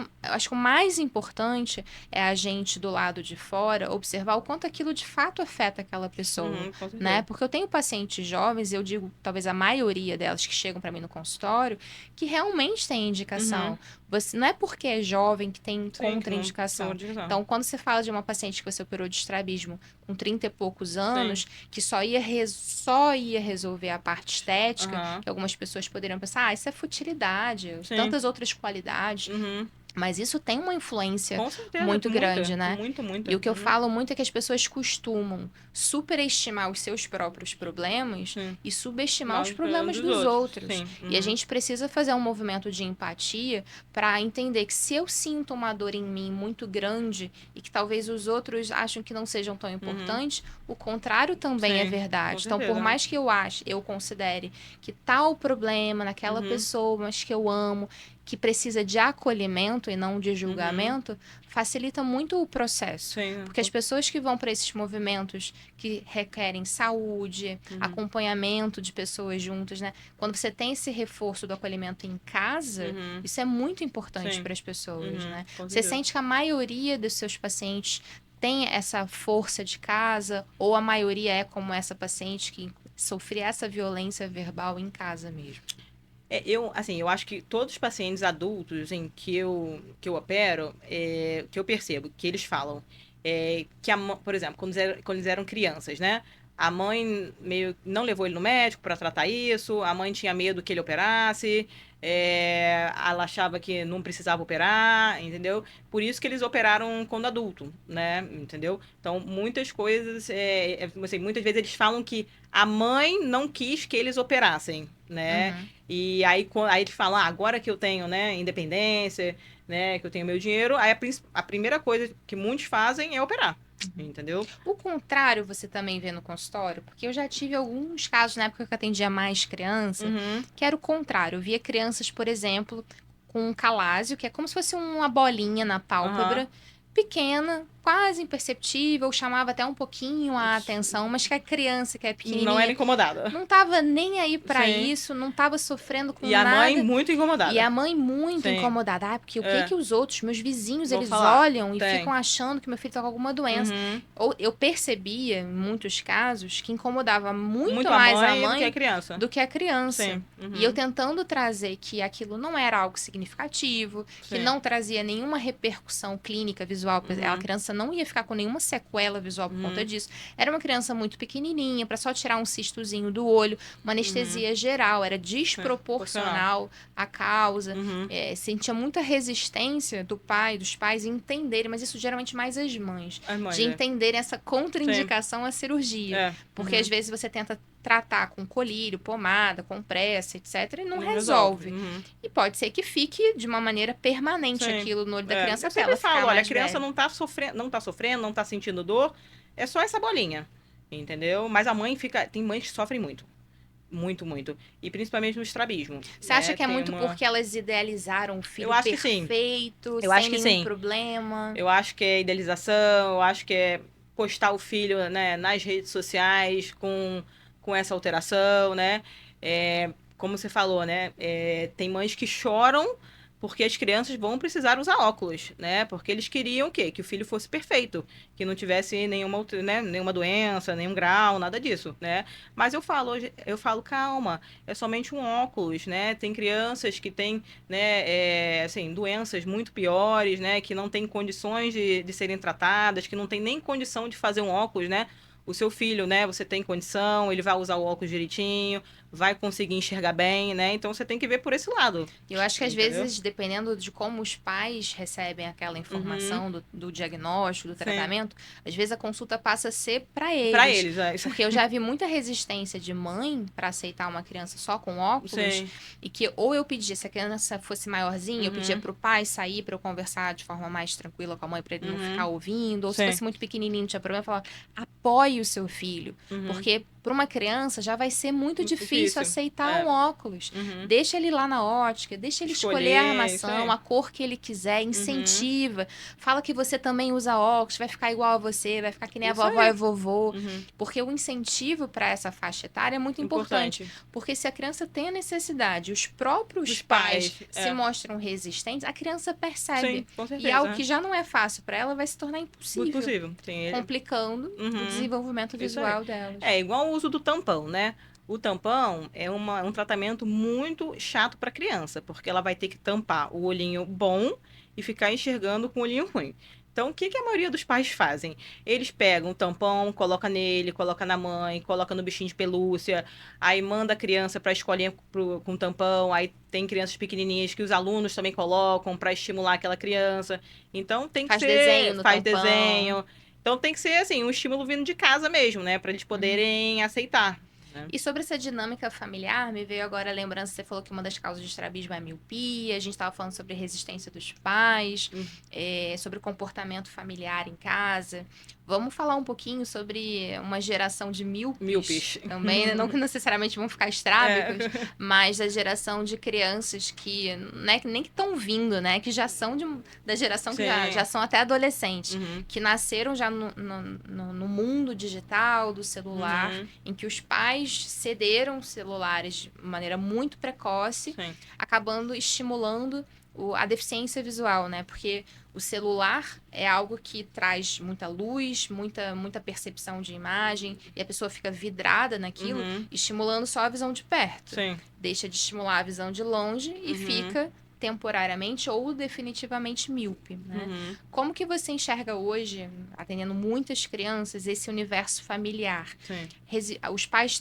o mais importante é a gente, do lado de fora, observar o quanto aquilo de fato afeta aquela pessoa, Uhum, com né? certeza. Porque eu tenho pacientes jovens, eu digo, talvez a maioria delas que chegam para mim no consultório, que realmente tem Uhum, indicação. Você, não é porque é jovem que tem sim, que não sou contraindicação. de razão. Então, quando você fala de uma paciente que você operou de estrabismo com 30 e poucos Sim. anos, que só ia resolver a parte estética, Aham, que algumas pessoas poderiam pensar, ah, isso é futilidade, sim. tantas outras qualidades. Uhum. Mas isso tem uma influência Com certeza, muito grande, muita, né? muita, E muita. o que eu Uhum. falo muito é que as pessoas costumam superestimar os seus próprios problemas Sim. e subestimar os Mal falando problemas dos dos outros. outros. Sim. E a Uhum. gente precisa fazer um movimento de empatia para entender que se eu sinto uma dor em mim muito grande e que talvez os outros acham que não sejam tão Uhum. importantes, o contrário também é Sim, com verdade. Então, por certeza. mais que eu considere que tal problema naquela Uhum. pessoa, mas que eu amo, que precisa de acolhimento e não de Uhum. julgamento, facilita muito o processo. Sim. Porque as pessoas que vão para esses movimentos que requerem saúde, Uhum. acompanhamento de pessoas juntas, né? Quando você tem esse reforço do acolhimento em casa, Uhum. isso é muito importante Sim. para as pessoas, Uhum. né? Com Você certeza. sente que a maioria dos seus pacientes tem essa força de casa, ou a maioria é como essa paciente que sofria essa violência verbal em casa mesmo? Eu acho que todos os pacientes adultos em que eu opero, que eu percebo, que eles falam, por exemplo, quando eles eram crianças, né? A mãe meio não levou ele no médico para tratar isso, a mãe tinha medo que ele operasse, ela achava que não precisava operar, entendeu? Por isso que eles operaram quando adulto, né? Entendeu? Então, muitas coisas, assim, muitas vezes eles falam que a mãe não quis que eles operassem, né? Uhum. E aí eles falam, agora que eu tenho, né, independência, né, que eu tenho meu dinheiro, aí a primeira coisa que muitos fazem é operar, entendeu? O contrário você também vê no consultório, porque eu já tive alguns casos na época que eu atendia mais criança, Uhum, que era o contrário. Eu via crianças, por exemplo, com um calásio, que é como se fosse uma bolinha na aham. pálpebra, pequena, quase imperceptível, chamava até um pouquinho a atenção, mas que a criança que é Não era pequenininha incomodada. não estava nem aí para Sim. isso, não estava sofrendo com E a mãe nada. muito E a incomodada. mãe muito Sim. incomodada. Ah, porque o que É, que os outros, meus vizinhos, vou eles falar. olham e ficam Tem. achando que meu filho tá com alguma doença. Uhum. Ou eu percebia, em muitos casos, que incomodava muito Muito a mais a mãe do que a mãe criança. do que a criança. Sim. E eu Uhum. tentando trazer que aquilo não era algo significativo, que Sim. não trazia nenhuma repercussão clínica visual, a Uhum. criança não ia ficar com nenhuma sequela visual por conta Uhum. disso. Era uma criança muito pequenininha, para só tirar um cistozinho do olho, uma Uhum. anestesia geral, era Sim. Proporcional. desproporcional à causa. Uhum. Sentia muita resistência do pai, dos pais em entenderem, mas isso geralmente mais as mães, As de mães, é. entenderem essa Sim. contraindicação à cirurgia. É. Porque às Uhum. vezes você tenta tratar com colírio, pomada, compressa, etc., e não Não resolve. resolve. Uhum. E pode ser que fique de uma maneira permanente Sim. aquilo no olho da criança Eu até sempre ela ficar falo, olha, a mais criança velha. não tá sofrendo, não tá sentindo dor, é só essa bolinha. entendeu? Mas a mãe fica... Tem mães que sofrem muito. Muito, muito. E principalmente no estrabismo. Você acha que é Tem muito porque elas idealizaram o Eu filho acho que sim. perfeito, Eu sem acho que nenhum sim. problema? Eu acho que é idealização, eu acho que é postar o filho, né, nas redes sociais com essa alteração, né? Como você falou, né? Tem mães que choram porque as crianças vão precisar usar óculos, né? Porque eles queriam o quê? Que o filho fosse perfeito, que não tivesse né, nenhuma doença, nenhum grau, nada disso, né? Mas eu falo, calma, é somente um óculos, né? Tem crianças que têm, né, assim, doenças muito piores, né? Que não têm condições de serem tratadas, que não tem nem condição de fazer um óculos, né? O seu filho, né? Você tem condição, ele vai usar o óculos direitinho, vai conseguir enxergar bem, né? Então você tem que ver por esse lado, Eu acho que às entendeu? vezes, dependendo de como os pais recebem aquela Uhum, informação do diagnóstico, do sim. tratamento, às vezes a consulta passa a ser para Pra eles. eles, é isso. Porque eu já vi muita resistência de mãe para aceitar uma criança só com óculos, Sim. e que ou eu pedia, se a criança fosse maiorzinha, eu pedia Uhum, pro pai sair para eu conversar de forma mais tranquila com a mãe para ele não ficar uhum, ouvindo, ou se sim. fosse muito pequenininho, tinha problema, eu falava, apoie o seu filho, Uhum. porque para uma criança já vai ser muito Muito difícil difícil. aceitar um É. óculos. Uhum. Deixa ele lá na ótica, deixa ele escolher a Escolher, isso armação, aí. a cor que ele quiser, Uhum. incentiva. Fala que você também usa óculos, vai ficar igual a você, vai ficar que nem a Isso vovó e aí. vovô. Uhum. Porque o incentivo para essa faixa etária é muito importante. Importante. Porque se a criança tem a necessidade, os próprios Dos pais pais. se mostram resistentes, a criança Sim, percebe. com E algo certeza. que já não é fácil para ela vai se tornar Muito impossível, possível. Sim, complicando o Uhum. desenvolvimento Isso aí. visual delas. É igual o uso do tampão, né? O tampão é um tratamento muito chato para criança, porque ela vai ter que tampar o olhinho bom e ficar enxergando com o olhinho ruim. Então, o que que a maioria dos pais fazem? Eles pegam o tampão, coloca nele, coloca na mãe, coloca no bichinho de pelúcia, aí manda a criança para a escolinha com tampão, aí tem crianças pequenininhas que os alunos também colocam para estimular aquela criança. Então, tem que Faz desenho ser, no faz tampão. desenho. Então tem que ser assim, um estímulo vindo de casa mesmo, né? Para eles Uhum. poderem aceitar, né? E sobre essa dinâmica familiar, me veio agora a lembrança, você falou que uma das causas de estrabismo é a miopia, a gente estava falando sobre resistência dos pais, Hum, sobre comportamento familiar em casa. Vamos falar um pouquinho sobre uma geração de míopes Míopes. também, né? Não que necessariamente vão ficar É. estrábicos, mas a geração de crianças que, né, que nem que estão vindo, né, que já são da geração que já Sim. são até adolescentes, Uhum. que nasceram já no mundo digital, do celular, Uhum. em que os pais cederam celulares de maneira muito precoce, Sim. acabando estimulando a deficiência visual, né? Porque o celular é algo que traz muita luz, muita percepção de imagem, e a pessoa fica vidrada naquilo, Uhum. estimulando só a visão de perto. Sim. Deixa de estimular a visão de longe e Uhum. fica temporariamente ou definitivamente míope, né? Uhum. Como que você enxerga hoje, atendendo muitas crianças, esse universo familiar? Sim. Os pais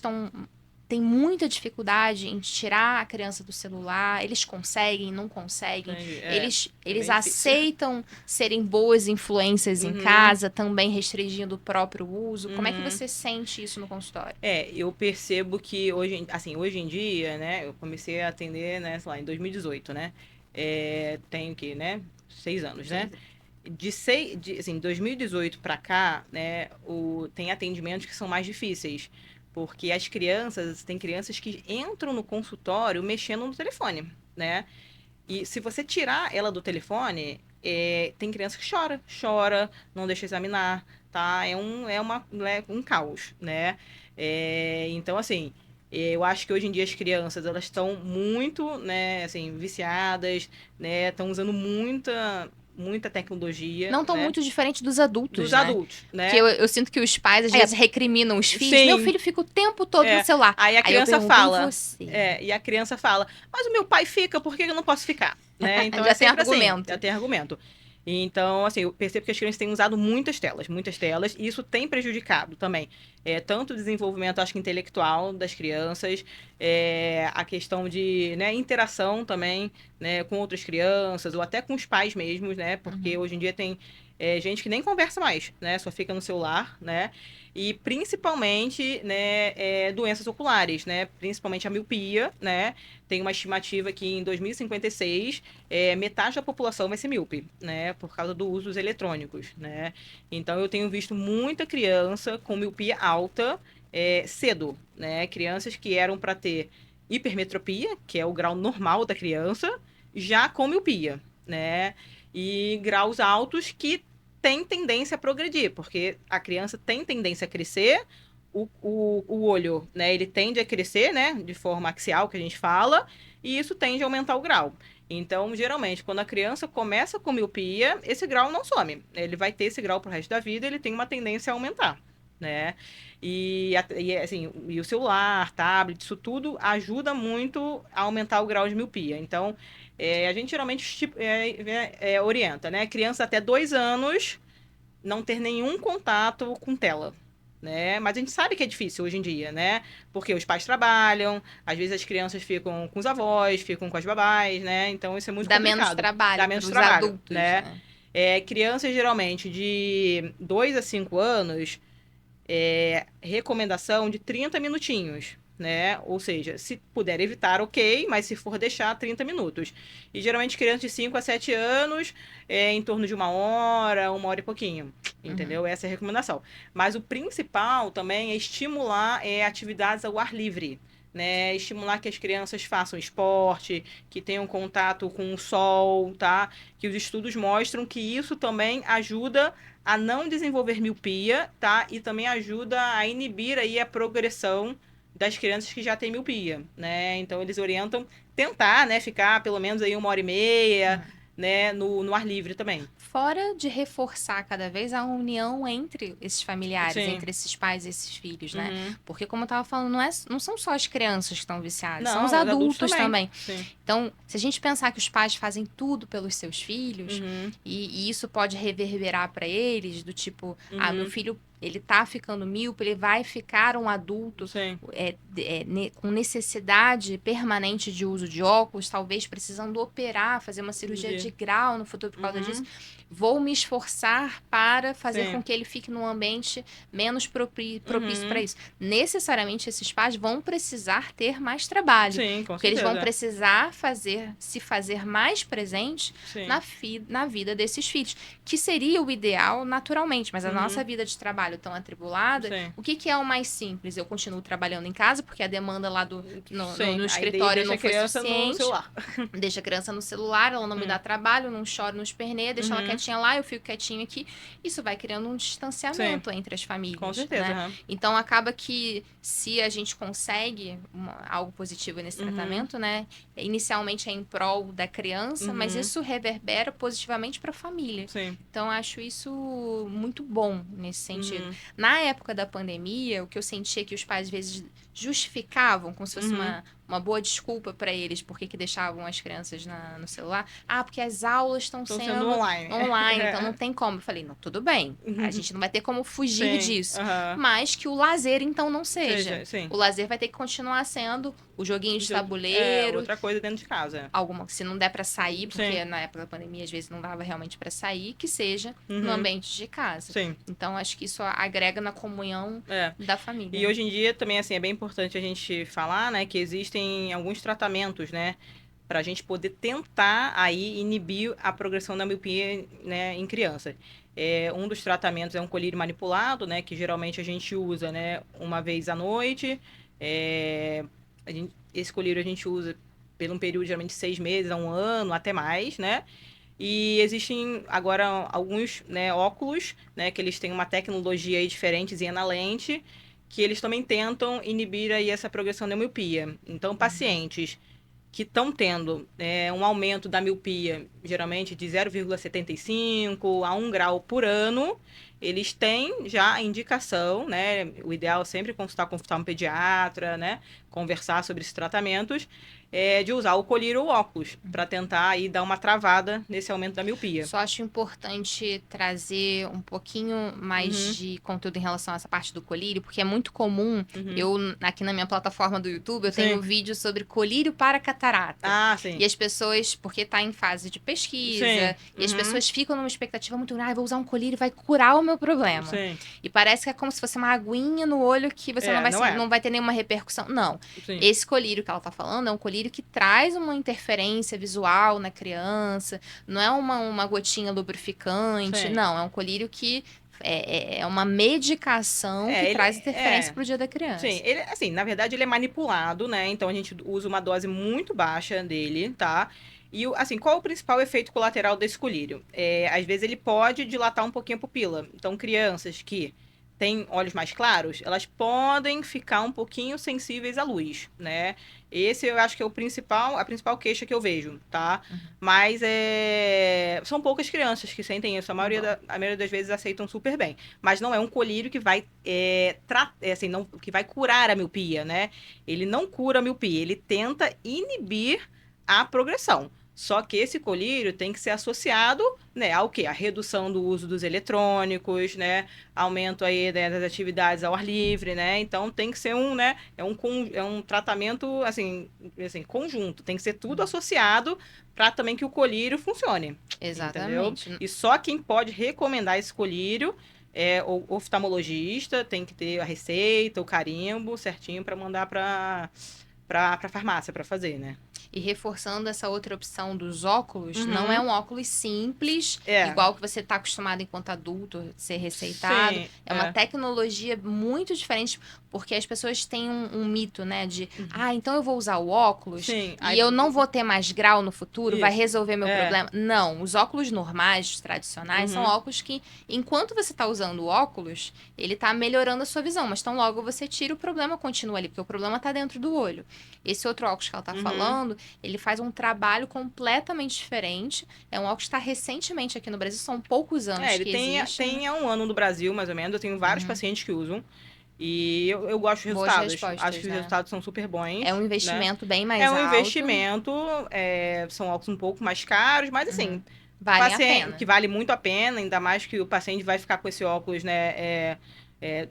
têm muita dificuldade em tirar a criança do celular, eles conseguem, não conseguem, Entendi. É eles bem difícil. aceitam serem boas influências em Uhum. casa, também restringindo o próprio uso. Como é que Uhum. você sente isso no consultório? Eu percebo que hoje em dia, né, eu comecei a atender, né, sei lá, em 2018, né? Tenho que, né, 6 anos, né? Assim, 2018 para cá, né, tem atendimentos que são mais difíceis, porque tem crianças que entram no consultório mexendo no telefone, né? E se você tirar ela do telefone, tem criança que chora, não deixa examinar, tá? Um caos, né? Então, assim, eu acho que hoje em dia as crianças, elas estão muito, né, assim, viciadas, né? Estão usando muita tecnologia, Não tão né? muito diferente dos adultos, Dos né? adultos, Que né? eu sinto que os pais às É, vezes recriminam os filhos. Meu sim, filho fica o tempo todo no é. celular. Aí a Aí eu criança pergunto, e fala, você? e a criança fala, mas o meu pai fica, por que eu não posso ficar? Né? Então é Já tem sempre assim, já argumento. tem argumento. Então, assim, eu percebo que as crianças têm usado muitas telas, e isso tem prejudicado também. Tanto o desenvolvimento, acho que intelectual das crianças, a questão de, né, interação também, né, com outras crianças, ou até com os pais mesmos, né? Porque Uhum. hoje em dia tem gente que nem conversa mais, né? Só fica no celular, né? E principalmente, né, doenças oculares, né? Principalmente a miopia, né? Tem uma estimativa que em 2056, metade da população vai ser míope, né? Por causa do uso dos eletrônicos, né? Então eu tenho visto muita criança com miopia alta cedo, né? Crianças que eram para ter hipermetropia, que é o grau normal da criança, já com miopia, né? E graus altos que têm tendência a progredir, porque a criança tem tendência a crescer, o olho, né, ele tende a crescer, né, de forma axial, que a gente fala, e isso tende a aumentar o grau. Então, geralmente, quando a criança começa com miopia, esse grau não some. Ele vai ter esse grau pro resto da vida, ele tem uma tendência a aumentar, né? Assim, e o celular, tablet, isso tudo ajuda muito a aumentar o grau de miopia. Então, a gente geralmente orienta, né? Criança até 2 anos não ter nenhum contato com tela. Né? Mas a gente sabe que é difícil hoje em dia, né? Porque os pais trabalham, às vezes as crianças ficam com os avós, ficam com as babás, né? Então isso é muito Dá complicado. menos trabalho Dá para menos os trabalho, adultos, né? né? Crianças geralmente de 2 a 5 anos, recomendação de 30 minutinhos, né? Ou seja, se puder evitar, ok, mas se for deixar, 30 minutos. E geralmente crianças de 5 a 7 anos, em torno de 1 hora, 1 hora e pouquinho, entendeu? Essa é a recomendação. Mas o principal também é estimular atividades ao ar livre. Né, estimular que as crianças façam esporte, que tenham contato com o sol, tá? Que os estudos mostram que isso também ajuda a não desenvolver miopia, tá? E também ajuda a inibir aí a progressão das crianças que já têm miopia, né? Então eles orientam tentar, né, ficar pelo menos aí 1 hora e meia, né, no ar livre também. Fora de reforçar cada vez a união entre esses familiares, Sim. entre esses pais e esses filhos, né? Uhum. Porque, como eu tava falando, não são só as crianças que estão viciadas, são Não, os os adultos adultos também. Sim. Então, se a gente pensar que os pais fazem tudo pelos seus filhos, Uhum. e isso pode reverberar para eles, do tipo, meu Uhum. filho, ele tá ficando míope, ele vai ficar um adulto Sim. com necessidade permanente de uso de óculos, talvez precisando operar, fazer uma cirurgia de grau no futuro por causa disso. Vou me esforçar para fazer Sim. com que ele fique num ambiente menos propício Uhum. para isso. Necessariamente, esses pais vão precisar ter mais trabalho. Sim, com Porque eles certeza. vão precisar se fazer mais presente Sim. na vida desses filhos. Que seria o ideal naturalmente, mas a Uhum. nossa vida de trabalho tão atribulada, Sim. o que é o mais simples? Eu continuo trabalhando em casa, porque a demanda lá no Aí escritório deixa não a foi criança no suficiente. celular. Deixa a criança no celular, ela não me dá trabalho, não chora, não esperneia, deixa ela quietinha lá, eu fico quietinho aqui. Isso vai criando um distanciamento entre as famílias. Com certeza. Né? Então acaba que se a gente consegue algo positivo nesse tratamento, né? Inicialmente é em prol da criança, mas isso reverbera positivamente para a família. Sim. Então acho isso muito bom nesse sentido. Na época da pandemia, o que eu sentia é que os pais às vezes justificavam como se fosse uma boa desculpa para eles porque que deixavam as crianças no celular. Porque as aulas estão sendo online, então não tem como. Eu falei, não, tudo bem, a gente não vai ter como fugir disso. Mas que o lazer, então, não seja. O lazer vai ter que continuar sendo o joguinho de tabuleiro. Outra coisa dentro de casa. Se não der para sair, porque na época da pandemia, às vezes, não dava realmente para sair, que seja no ambiente de casa. Então, acho que isso agrega na comunhão da família. E hoje em dia, também, assim, é bem importante a gente falar, né, que existem alguns tratamentos, né, para a gente poder tentar aí inibir a progressão da miopia, né, em crianças. Um dos tratamentos é um colírio manipulado, né, que geralmente a gente usa, né, uma vez à noite. Esse colírio a gente usa por um período geralmente de 6 meses a 1 ano, até mais, né? E existem agora alguns, né, óculos, né, que eles têm uma tecnologia aí diferentezinha na lente, que eles também tentam inibir aí essa progressão da miopia. Então, pacientes que estão tendo um aumento da miopia, geralmente de 0,75 a 1 grau por ano, eles têm já a indicação, né? O ideal é sempre consultar um pediatra, né? Conversar sobre esses tratamentos. de usar o colírio ou óculos, para tentar aí dar uma travada nesse aumento da miopia. Só acho importante trazer um pouquinho mais de conteúdo em relação a essa parte do colírio, porque é muito comum, aqui na minha plataforma do YouTube, eu tenho vídeo sobre colírio para catarata. Ah, sim. E as pessoas, porque tá em fase de pesquisa, e as pessoas ficam numa expectativa muito grande, vou usar um colírio e vai curar o meu problema. Sim. E parece que é como se fosse uma aguinha no olho que você não vai ter nenhuma repercussão. Não. Sim. Esse colírio que ela tá falando é um colírio que traz uma interferência visual na criança, não é uma gotinha lubrificante, Sim. não, é um colírio que é uma medicação que traz interferência pro dia da criança. Sim, ele, assim, na verdade ele é manipulado, né? Então a gente usa uma dose muito baixa dele, tá? E, assim, qual é o principal efeito colateral desse colírio? Às vezes ele pode dilatar um pouquinho a pupila. Então, crianças que têm olhos mais claros, elas podem ficar um pouquinho sensíveis à luz, né? Esse eu acho que é a principal queixa que eu vejo, tá? Mas são poucas crianças que sentem isso. A maioria das vezes aceitam super bem. Mas não é um colírio que vai que vai curar a miopia, né? Ele não cura a miopia, ele tenta inibir a progressão. Só que esse colírio tem que ser associado, né, ao quê? A redução do uso dos eletrônicos, né? Aumento aí, né, das atividades ao ar livre, né? Então tem que ser um tratamento assim, conjunto. Tem que ser tudo associado para também que o colírio funcione. Exatamente. Entendeu? E só quem pode recomendar esse colírio é o oftalmologista, tem que ter a receita, o carimbo certinho para mandar para farmácia para fazer, né? E reforçando essa outra opção dos óculos, não é um óculos simples, igual que você está acostumado enquanto adulto ser receitado. Sim, é uma tecnologia muito diferente, porque as pessoas têm um mito, né? De, então eu vou usar o óculos Sim, e eu não vou ter mais grau no futuro, vai Isso. resolver meu problema. Não, os óculos normais, os tradicionais, são óculos que, enquanto você está usando o óculos, ele está melhorando a sua visão, mas tão logo você tira, o problema continua ali, porque o problema está dentro do olho. Esse outro óculos que ela está falando, ele faz um trabalho completamente diferente. É um óculos que está recentemente aqui no Brasil, são poucos anos ele que tem existe. há um ano no Brasil, mais ou menos. Eu tenho vários pacientes que usam. E eu gosto dos Boas resultados. respostas, Acho que os resultados são super bons. É um investimento bem mais alto. É um investimento. São óculos um pouco mais caros, mas assim... Vale a pena. Que vale muito a pena, ainda mais que o paciente vai ficar com esse óculos, né?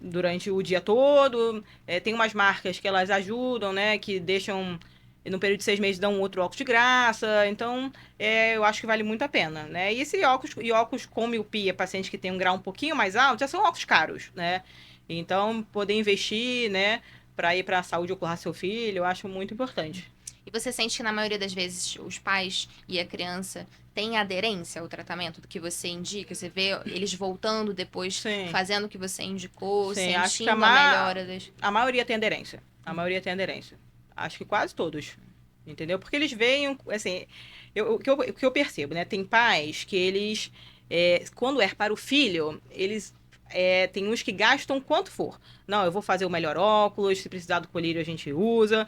Durante o dia todo. Tem umas marcas que elas ajudam, né? Que deixam... No período de 6 meses dão um outro óculos de graça. Então, eu acho que vale muito a pena, né? E esse óculos com miopia, pacientes que têm um grau um pouquinho mais alto, já são óculos caros, né? Então, poder investir, né? Para ir para a saúde ocular seu filho, eu acho muito importante. E você sente que na maioria das vezes os pais e a criança têm aderência ao tratamento do que você indica? Você vê eles voltando depois, fazendo o que você indicou, sentindo acho que a melhora das... A maioria tem aderência. A maioria tem aderência. Acho que quase todos. Entendeu? Porque eles veem, assim... O que eu percebo, né? Tem pais que eles... quando é para o filho, eles... tem uns que gastam quanto for. Não, eu vou fazer o melhor óculos, se precisar do colírio a gente usa.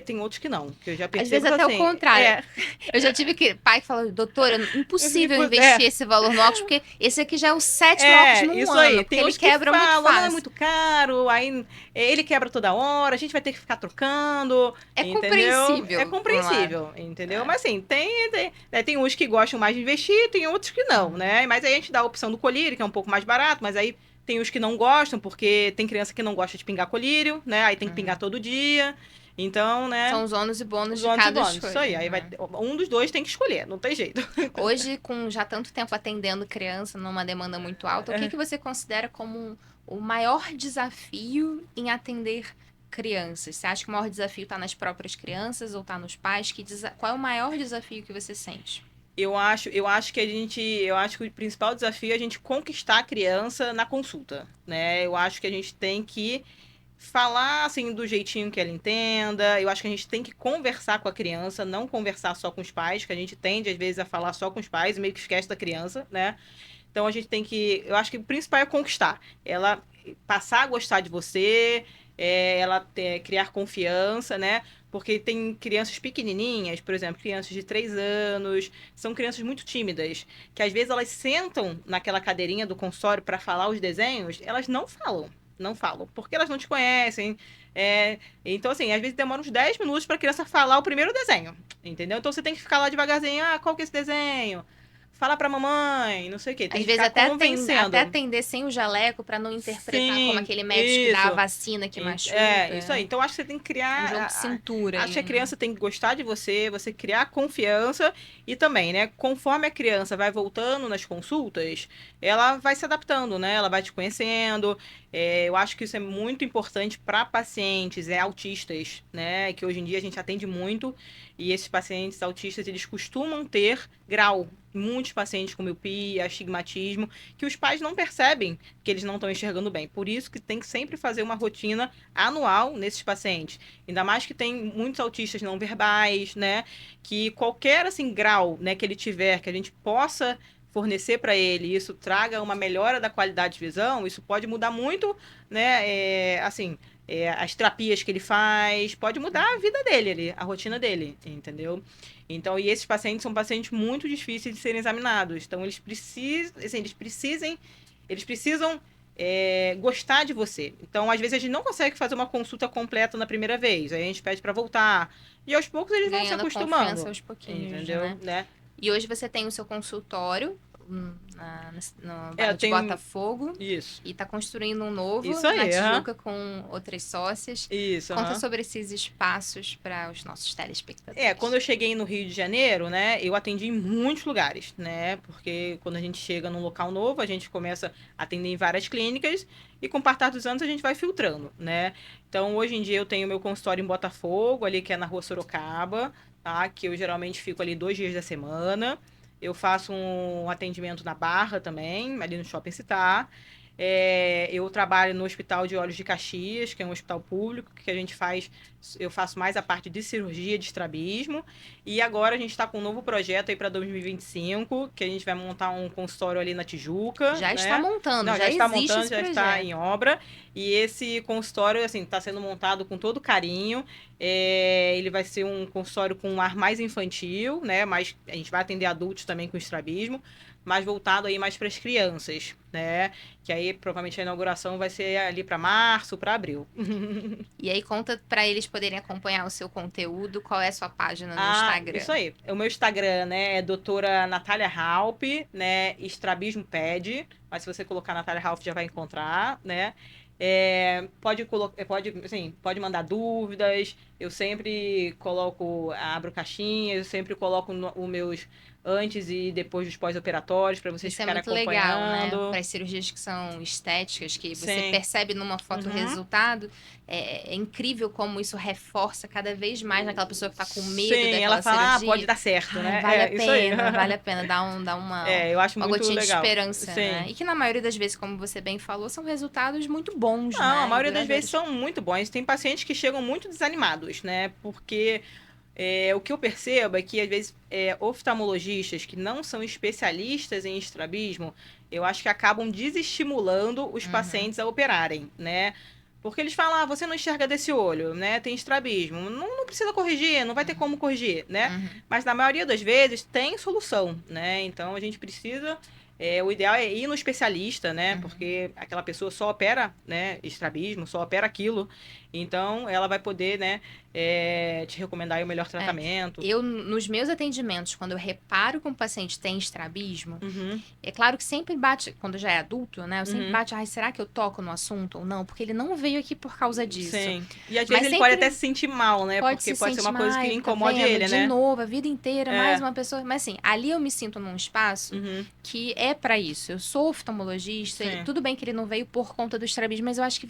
Tem outros que não, que eu já percebo. Às vezes até assim, o contrário. Eu já tive pai que falou, doutora, impossível investir esse valor no óculos, porque esse aqui já é o 7º óculos no ano. Aí. Porque Tem ele quebra muito fácil. Não, é muito caro, aí ele quebra toda hora, a gente vai ter que ficar trocando. Compreensível. É compreensível, entendeu? Mas assim, tem uns que gostam mais de investir, tem outros que não, né? Mas aí a gente dá a opção do colírio, que é um pouco mais barato, mas aí tem os que não gostam, porque tem criança que não gosta de pingar colírio, né? Aí tem que pingar todo dia. Então, né? São os ônus e bônus de cada escolha. Isso aí. Aí um dos dois tem que escolher, não tem jeito. Hoje, com já tanto tempo atendendo criança numa demanda muito alta, o que você considera como o maior desafio em atender crianças? Você acha que o maior desafio está nas próprias crianças ou está nos pais? Qual é o maior desafio que você sente? Eu acho que o principal desafio é a gente conquistar a criança na consulta, né? Eu acho que a gente tem que falar, assim, do jeitinho que ela entenda. Eu acho que a gente tem que conversar com a criança, não conversar só com os pais, que a gente tende, às vezes, a falar só com os pais e meio que esquece da criança, né? Então, a gente tem que... Eu acho que o principal é conquistar. Ela passar a gostar de você, ela criar confiança, né? Porque tem crianças pequenininhas, por exemplo, crianças de 3 anos, são crianças muito tímidas, que às vezes elas sentam naquela cadeirinha do consultório para falar os desenhos, elas não falam. não falam, porque elas não te conhecem. Então, assim, às vezes demora uns 10 minutos para a criança falar o primeiro desenho, entendeu? Então você tem que ficar lá devagarzinho, qual que é esse desenho? Fala pra mamãe, não sei o quê. Tem Às que vezes ficar até convencendo. atender sem o jaleco para não interpretar como Sim, aquele médico que dá a vacina que machuca. Isso aí. Então, acho que você tem que criar... Um jogo de cintura Acho ali, que a criança tem que gostar de você criar confiança e também, né? Conforme a criança vai voltando nas consultas, ela vai se adaptando, né? Ela vai te conhecendo. Eu acho que isso é muito importante para pacientes autistas, né? Que hoje em dia a gente atende muito e esses pacientes autistas, eles costumam ter grau. Muitos pacientes com miopia, astigmatismo, que os pais não percebem que eles não estão enxergando bem. Por isso que tem que sempre fazer uma rotina anual nesses pacientes. Ainda mais que tem muitos autistas não verbais, né? Que qualquer assim grau, né, que ele tiver, que a gente possa fornecer para ele, e isso traga uma melhora da qualidade de visão, isso pode mudar muito, né? As terapias que ele faz, pode mudar a vida dele, a rotina dele, entendeu? Então, e esses pacientes são pacientes muito difíceis de serem examinados. Então, eles precisam gostar de você. Então, às vezes, a gente não consegue fazer uma consulta completa na primeira vez. Aí a gente pede para voltar. E aos poucos eles vão se acostumando. Confiança aos pouquinhos, entendeu? Né? E hoje você tem o seu consultório no bairro de tenho... Botafogo. Isso. E tá construindo um novo Isso aí, na Tijuca com outras sócias. Isso. Conta sobre esses espaços para os nossos telespectadores. Quando eu cheguei no Rio de Janeiro, né, eu atendi em muitos lugares, né? Porque quando a gente chega num local novo, a gente começa a atender em várias clínicas e com o passar dos anos a gente vai filtrando, né? Então, hoje em dia eu tenho meu consultório em Botafogo, ali que é na Rua Sorocaba, tá? Que eu geralmente fico ali 2 dias da semana. Eu faço um atendimento na Barra também, ali no Shopping Citar. Eu trabalho no Hospital de Olhos de Caxias, que é um hospital público, que eu faço mais a parte de cirurgia de estrabismo. E agora a gente está com um novo projeto aí para 2025, que a gente vai montar um consultório ali na Tijuca. Já né? está montando, Não, já está existe montando, esse já projeto. está em obra. E esse consultório, assim, está sendo montado com todo carinho. Ele vai ser um consultório com um ar mais infantil, né? Mas a gente vai atender adultos também com estrabismo, mais voltado aí mais para as crianças, né? Que aí provavelmente a inauguração vai ser ali para março, para abril. E aí conta para eles poderem acompanhar o seu conteúdo, qual é a sua página no Instagram? Isso aí. O meu Instagram, né, é doutora Natália Halp, né, estrabismo ped, mas se você colocar Natália Halp já vai encontrar, né? Pode mandar dúvidas. Eu sempre abro caixinhas, eu sempre coloco os meus antes e depois dos pós-operatórios para vocês ficarem acompanhando. Isso é muito legal, né? Para as cirurgias que são estéticas, que você percebe numa foto o resultado, é incrível como isso reforça cada vez mais naquela pessoa que está com medo daquela ela fala, cirurgia. Pode dar certo, né? Vale a pena, dá uma, eu acho uma muito gotinha legal. de esperança, né? E que na maioria das vezes, como você bem falou, são resultados muito bons, né? A maioria das vezes são muito bons. Tem pacientes que chegam muito desanimados, né? Porque o que eu percebo é que, às vezes, oftalmologistas que não são especialistas em estrabismo, eu acho que acabam desestimulando os pacientes a operarem, né? Porque eles falam, você não enxerga desse olho, né? Tem estrabismo. Não precisa corrigir, não vai ter como corrigir, né? Mas na maioria das vezes tem solução, né? Então a gente precisa... o ideal é ir no especialista, né? Porque aquela pessoa só opera, né? Estrabismo, só opera aquilo. Então, ela vai poder, né? Te recomendar aí o melhor tratamento. Nos meus atendimentos, quando eu reparo que um paciente tem estrabismo, é claro que sempre bate, quando já é adulto, né? Eu sempre bate, será que eu toco no assunto ou não? Porque ele não veio aqui por causa disso. Sim. E às vezes ele pode até se sentir mal, né? Porque pode ser uma coisa que incomode ele, né? De novo, a vida inteira, mais uma pessoa. Mas assim, ali eu me sinto num espaço que é pra isso. Eu sou oftalmologista, tudo bem que ele não veio por conta do estrabismo, mas eu acho que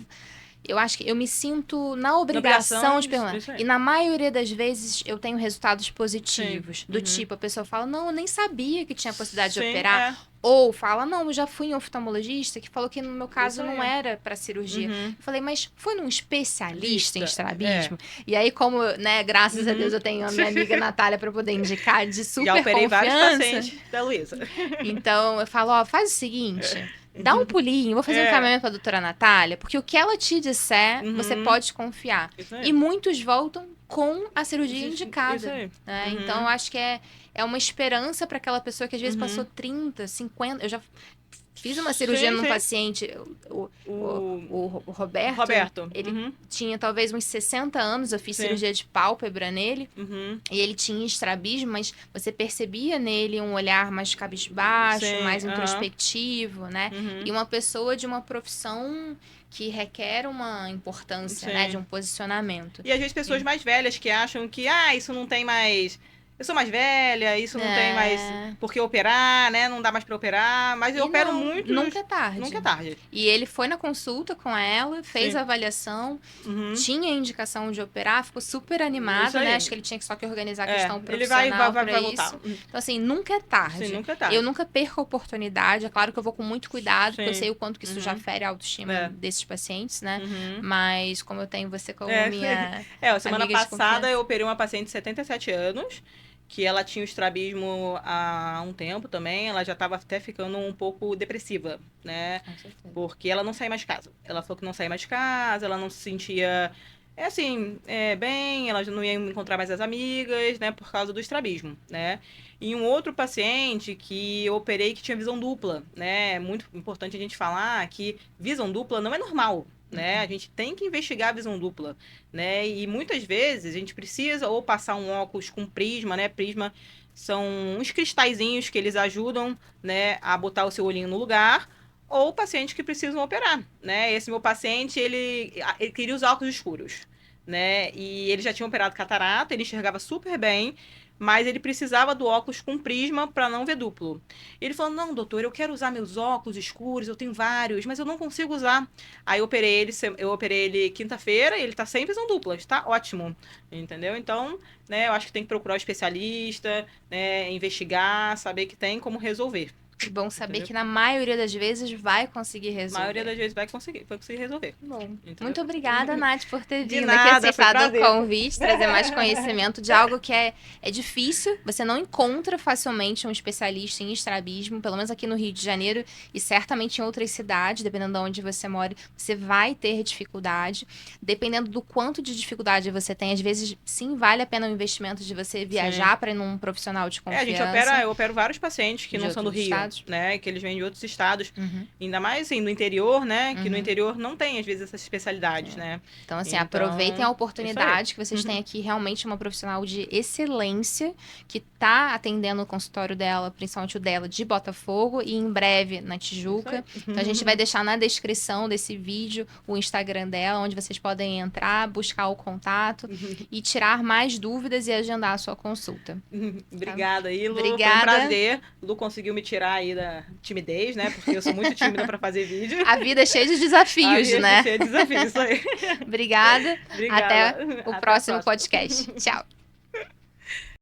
eu me sinto na obrigação de perguntar. E na maioria das vezes eu tenho resultados positivos. Do tipo, a pessoa fala, não, eu nem sabia que tinha possibilidade de operar. Ou fala, não, eu já fui em oftalmologista que falou que no meu caso não era para cirurgia. Eu falei, mas foi num especialista em estrabismo? E aí, como, né, graças a Deus eu tenho a minha amiga Natália para poder indicar de super confiança. Já operei vários pacientes da Luísa. Então, eu falo, faz o seguinte... Dá um pulinho, vou fazer um encaminhamento para a doutora Natália, porque o que ela te disser, você pode confiar. E muitos voltam com a cirurgia indicada. Isso aí. Né? Então, eu acho que é uma esperança para aquela pessoa que às vezes passou 30, 50... Eu já Fiz uma cirurgia Sim, num sim. paciente, o Roberto. Roberto. Ele tinha talvez uns 60 anos, eu fiz Sim. cirurgia de pálpebra nele. Uhum. E ele tinha estrabismo, mas você percebia nele um olhar mais cabisbaixo, Sim, mais aham. introspectivo, né? Uhum. E uma pessoa de uma profissão que requer uma importância, Sim. né? De um posicionamento. E às vezes pessoas mais velhas que acham que, isso não tem mais. Eu sou mais velha, isso não tem mais por que operar, né? Não dá mais pra operar. Mas eu E opero não, muito. nunca é tarde. Nunca é tarde. E ele foi na consulta com ela, fez Sim. a avaliação, Uhum. tinha a indicação de operar, ficou super animado, Isso aí. né? Acho que ele tinha só que organizar a questão Ele profissional vai pra voltar. isso. Então, assim, nunca é tarde. Sim, nunca é tarde. Eu nunca perco a oportunidade. É claro que eu vou com muito cuidado, porque eu Sim. sei o quanto que isso já fere a autoestima desses pacientes, né? Uhum. Mas como eu tenho você como minha semana amiga de passada confiança. eu operei uma paciente de 77 anos, que ela tinha o estrabismo há um tempo também. Ela já estava até ficando um pouco depressiva, né? Com certeza. Porque ela não saía mais de casa. Ela falou que não saía mais de casa, ela não se sentia, bem, ela já não ia encontrar mais as amigas, né? Por causa do estrabismo, né? E um outro paciente que eu operei que tinha visão dupla, né? É muito importante a gente falar que visão dupla não é normal, né? A gente tem que investigar a visão dupla, né? E muitas vezes a gente precisa ou passar um óculos com prisma, né? Prisma são uns cristalzinhos que eles ajudam, né, a botar o seu olhinho no lugar, ou pacientes que precisam operar, né? Esse meu paciente, ele queria usar óculos escuros, né? E ele já tinha operado catarata, ele enxergava super bem, mas ele precisava do óculos com prisma para não ver duplo. Ele falou: não, doutor, eu quero usar meus óculos escuros, eu tenho vários, mas eu não consigo usar. Aí eu operei ele quinta-feira e ele tá sem visão dupla, está ótimo, entendeu? Então, né, eu acho que tem que procurar um especialista, né, investigar, saber que tem como resolver. E bom saber Entendeu? que na maioria das vezes vai conseguir A resolver. maioria das vezes vai conseguir resolver. Bom, Entendeu? muito obrigada, Nath, por ter De vindo nada, aqui, foi aceitado o prazer. convite, trazer mais conhecimento de algo que é difícil. Você não encontra facilmente um especialista em estrabismo, pelo menos aqui no Rio de Janeiro e certamente em outras cidades, dependendo de onde você mora, você vai ter dificuldade. Dependendo do quanto de dificuldade você tem, às vezes sim vale a pena o investimento de você viajar para ir num profissional de confiança. Eu opero vários pacientes que De não são do outros Rio, estados? né? Que eles vêm de outros estados. Uhum. Ainda mais assim, no interior, né? Que no interior não tem, às vezes, essas especialidades, né? Então, assim, aproveitem a oportunidade que vocês têm aqui, realmente uma profissional de excelência, que tá atendendo o consultório dela, principalmente o dela, de Botafogo, e em breve na Tijuca. Então, a gente vai deixar na descrição desse vídeo o Instagram dela, onde vocês podem entrar, buscar o contato e tirar mais dúvidas e agendar a sua consulta. Obrigada aí, Lu. Obrigada. Foi um prazer. Lu conseguiu me tirar aí da timidez, né? Porque eu sou muito tímida para fazer vídeo. A vida é cheia de desafios, né? É cheia de desafios, isso aí. Obrigada. Obrigada. Até o próximo podcast. Tchau.